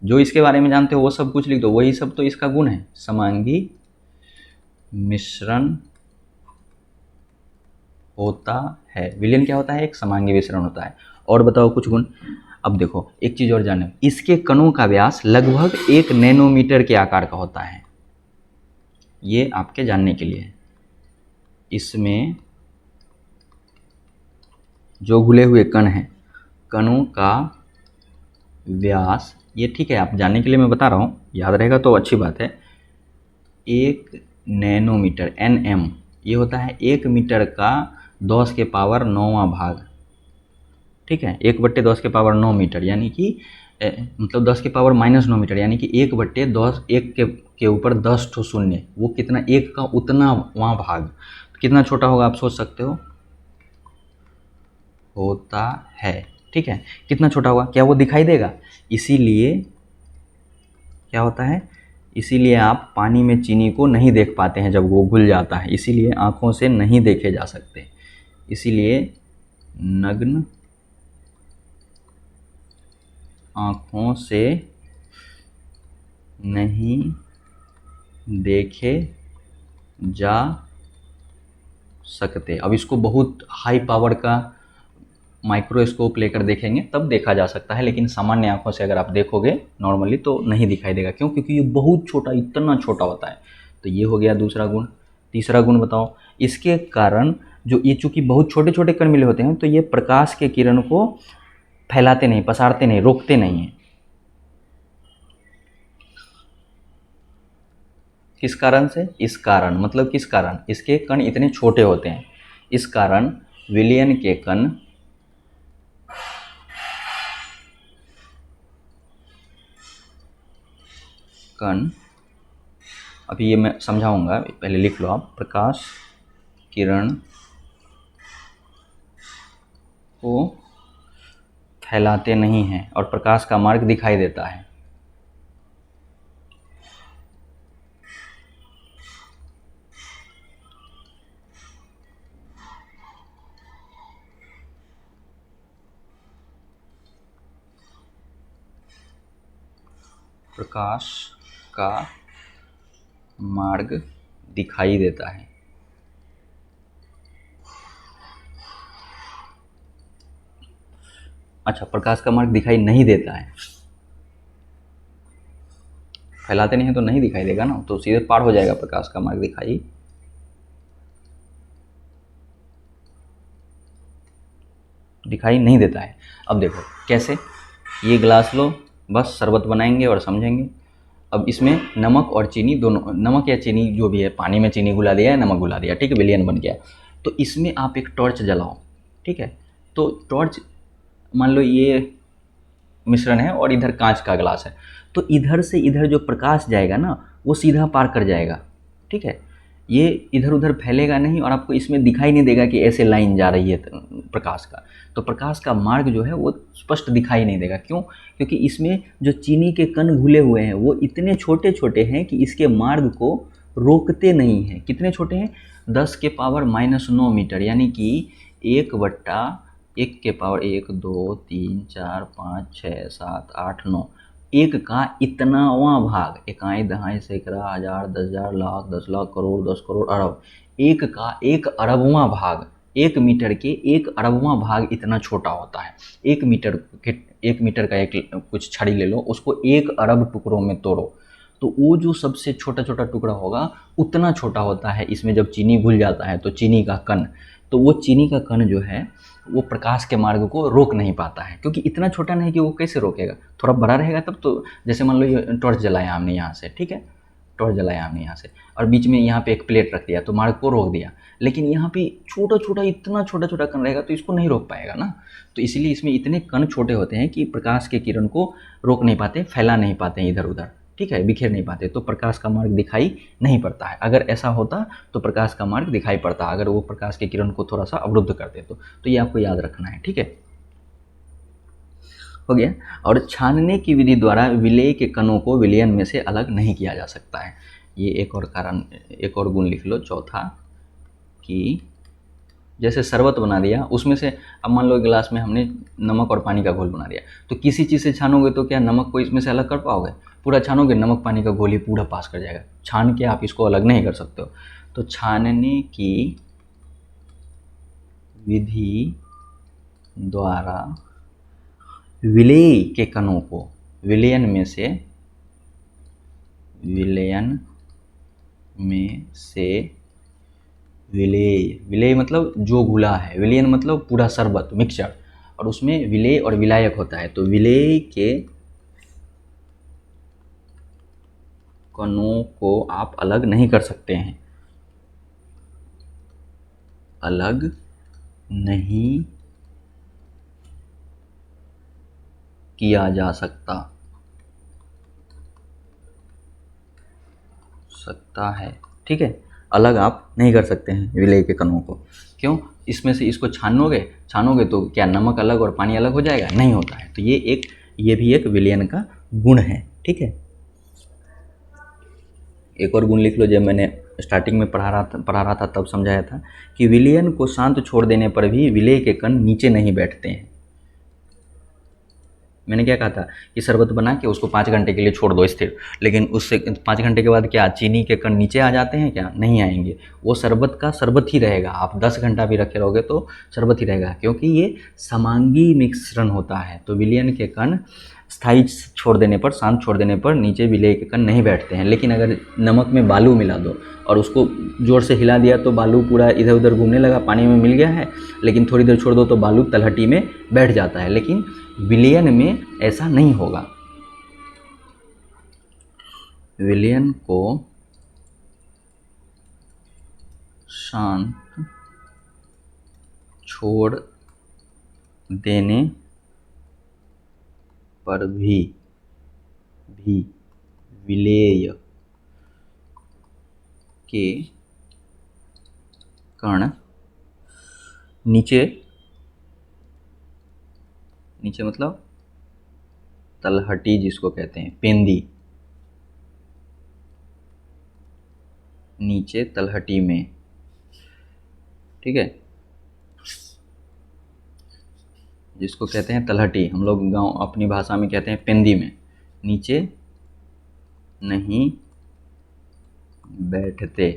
जो इसके बारे में जानते हो वो सब कुछ लिख दो, वही सब तो इसका गुण है, समांगी मिश्रण होता है। विलयन क्या होता है, एक समांगी मिश्रण होता है। और बताओ कुछ गुण। अब देखो एक चीज़ और जाने, इसके कणों का व्यास लगभग 1 नैनोमीटर के आकार का होता है। ये आपके जानने के लिए है। इसमें जो घुले हुए कण हैं, कणों का व्यास, ये ठीक है आप जानने के लिए मैं बता रहा हूँ, याद रहेगा तो अच्छी बात है। 1 नैनोमीटर, NM, ये होता है 1 मीटर का 10 के पावर 9वां भाग। ठीक है, 1/10 के पावर 9 मीटर, यानी कि मतलब 10 के पावर -9 मीटर, यानी कि 1/10, 1 के ऊपर 10 ठो शून्य, वो कितना, एक का उतना वहाँ भाग, कितना छोटा होगा आप सोच सकते हो, होता है। ठीक है, कितना छोटा होगा, क्या वो दिखाई देगा, इसीलिए क्या होता है, इसीलिए आप पानी में चीनी को नहीं देख पाते हैं जब वो घुल जाता है, इसीलिए आँखों से नहीं देखे जा सकते, इसीलिए नग्न आँखों से नहीं देखे जा सकते। अब इसको बहुत हाई पावर का माइक्रोस्कोप लेकर देखेंगे तब देखा जा सकता है, लेकिन सामान्य आंखों से अगर आप देखोगे नॉर्मली तो नहीं दिखाई देगा। क्यों, क्योंकि ये बहुत छोटा, इतना छोटा होता है। तो ये हो गया दूसरा गुण। तीसरा गुण बताओ, इसके कारण जो ये चूंकि बहुत छोटे छोटे कण मिले होते हैं तो ये प्रकाश के किरण को फैलाते नहीं, पसारते नहीं, रोकते नहीं हैं। किस कारण से, इस कारण, मतलब किस कारण, इसके कण इतने छोटे होते हैं, इस कारण विलयन के कण अभी ये मैं समझाऊंगा, पहले लिख लो आप। प्रकाश किरण को फैलाते नहीं हैं और प्रकाश का मार्ग दिखाई देता है। प्रकाश का मार्ग दिखाई देता है। अच्छा, प्रकाश का मार्ग दिखाई नहीं देता है, फैलाते नहीं है तो नहीं दिखाई देगा ना, तो सीधे पार हो जाएगा। प्रकाश का मार्ग दिखाई नहीं देता है। अब देखो कैसे, ये गिलास लो, बस शरबत बनाएंगे और समझेंगे। अब इसमें नमक और चीनी दोनों, नमक या चीनी जो भी है, पानी में चीनी घुला दिया है, नमक घुला दिया, ठीक है, विलयन बन गया। तो इसमें आप एक टॉर्च जलाओ, ठीक है। तो टॉर्च, मान लो ये मिश्रण है और इधर कांच का गिलास है, तो इधर से इधर जो प्रकाश जाएगा ना, वो सीधा पार कर जाएगा, ठीक है। ये इधर उधर फैलेगा नहीं और आपको इसमें दिखाई नहीं देगा कि ऐसे लाइन जा रही है प्रकाश का। तो प्रकाश का मार्ग जो है वो स्पष्ट दिखाई नहीं देगा। क्यों? क्योंकि इसमें जो चीनी के कण घुले हुए हैं वो इतने छोटे छोटे हैं कि इसके मार्ग को रोकते नहीं हैं। कितने छोटे हैं? 10⁻⁹ मीटर, यानी कि 1/1 1 2 3 4 5 6 7 8 9, एक का इतनावां भाग, इकाई दहाई सैकड़ा हजार 10,000 लाख 10 लाख करोड़ 10 करोड़ अरब, एक का 1 अरबवां भाग, 1 मीटर के 1 अरबवां भाग इतना छोटा होता है। 1 मीटर के, 1 मीटर का एक कुछ छड़ी ले लो, उसको 1 अरब टुकड़ों में तोड़ो, तो वो जो सबसे छोटा छोटा टुकड़ा होगा उतना छोटा होता है। इसमें जब चीनी घुल जाता है तो चीनी का कण, तो वो चीनी का कण जो है वो प्रकाश के मार्ग को रोक नहीं पाता है, क्योंकि इतना छोटा नहीं कि वो कैसे रोकेगा। थोड़ा बड़ा रहेगा तब तो, जैसे मान लो ये टॉर्च जलाया हमने यहाँ से, ठीक है, टॉर्च जलाया हमने यहाँ से और बीच में यहाँ पे एक प्लेट रख दिया तो मार्ग को रोक दिया। लेकिन यहाँ पे छोटा छोटा, इतना छोटा छोटा कण रहेगा तो इसको नहीं रोक पाएगा ना। तो इसलिए इसमें इतने कण छोटे होते हैं कि प्रकाश के किरण को रोक नहीं पाते, फैला नहीं पाते हैं इधर उधर, ठीक है, बिखेर नहीं पाते, तो प्रकाश का मार्ग दिखाई नहीं पड़ता है। अगर ऐसा होता तो प्रकाश का मार्ग दिखाई पड़ता, अगर वो प्रकाश के किरण को थोड़ा सा अवरुद्ध करते तो ये आपको याद रखना है, ठीक है, हो गया। और छानने की विधि द्वारा विलेय के कणों को विलयन में से अलग नहीं किया जा सकता है। ये एक और कारण, एक और गुण लिख लो, चौथा, कि जैसे शरबत बना दिया, उसमें से अब मान लो गिलास में हमने नमक और पानी का घोल बना दिया, तो किसी चीज़ से छानोगे तो क्या नमक को इसमें से अलग कर पाओगे? पूरा छानोगे, नमक पानी का घोल ही पूरा पास कर जाएगा। छान के आप इसको अलग नहीं कर सकते हो। तो छानने की विधि द्वारा विलेय के कणों को विलयन में से विलेय, विलेय मतलब जो घुला है, विलयन मतलब पूरा शरबत मिक्सचर, और उसमें विलेय और विलायक होता है। तो विलेय के कणों को आप अलग नहीं कर सकते हैं, अलग नहीं किया जा सकता है, ठीक है, अलग आप नहीं कर सकते हैं विलेय के कणों को। क्यों? इसमें से इसको छानोगे तो क्या नमक अलग और पानी अलग हो जाएगा? नहीं होता है। तो ये भी एक विलयन का गुण है, ठीक है। एक और गुण लिख लो, जब मैंने स्टार्टिंग में पढ़ा रहा था तब समझाया था कि विलयन को शांत छोड़ देने पर भी विलेय के कण नीचे नहीं बैठते हैं। मैंने क्या कहा था कि शरबत बना के उसको 5 घंटे के लिए छोड़ दो स्थिर, लेकिन उससे 5 घंटे के बाद क्या चीनी के कण नीचे आ जाते हैं? क्या नहीं आएंगे। वो शरबत का शरबत ही रहेगा, आप 10 घंटा भी रखे रहोगे तो शरबत ही रहेगा, क्योंकि ये समांगी मिश्रण होता है। तो विलयन के कण स्थायी छोड़ देने पर, शांत छोड़ देने पर नीचे विलेय के कण नहीं बैठते हैं। लेकिन अगर नमक में बालू मिला दो और उसको ज़ोर से हिला दिया तो बालू पूरा इधर उधर घूमने लगा, पानी में मिल गया है, लेकिन थोड़ी देर छोड़ दो तो बालू तलहटी में बैठ जाता है। लेकिन विलयन में ऐसा नहीं होगा। विलयन को शांत छोड़ देने पर भी विलेय के कण नीचे नीचे मतलब तलहटी जिसको कहते हैं, पेंदी, नीचे तलहटी में, ठीक है, जिसको कहते हैं तलहटी, हम लोग गांव अपनी भाषा में कहते हैं पेंदी में, नीचे नहीं बैठते,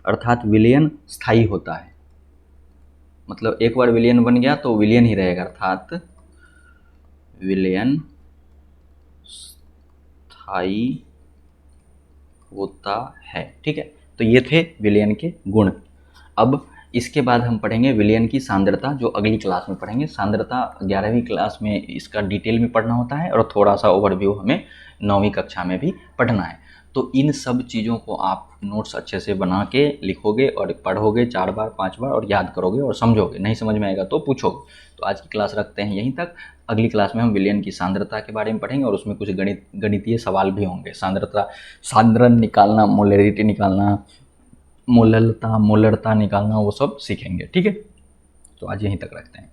अर्थात विलयन स्थायी होता है। मतलब एक बार विलयन बन गया तो विलयन ही रहेगा, अर्थात विलयन स्थायी होता है, ठीक है। तो ये थे विलयन के गुण। अब इसके बाद हम पढ़ेंगे विलयन की सांद्रता, जो अगली क्लास में पढ़ेंगे। सांद्रता 11वीं क्लास में इसका डिटेल में पढ़ना होता है और थोड़ा सा ओवरव्यू हमें 9वीं कक्षा में भी पढ़ना है। तो इन सब चीज़ों को आप नोट्स अच्छे से बना के लिखोगे और पढ़ोगे 4 बार 5 बार और याद करोगे और समझोगे। नहीं समझ में आएगा तो पूछोगे। तो आज की क्लास रखते हैं यहीं तक। अगली क्लास में हम विलयन की सांद्रता के बारे में पढ़ेंगे और उसमें कुछ गणितीय सवाल भी होंगे। सांद्रण निकालना, मोलरिटी निकालना, मोलरता निकालना, वो सब सीखेंगे, ठीक है। तो आज यहीं तक रखते हैं।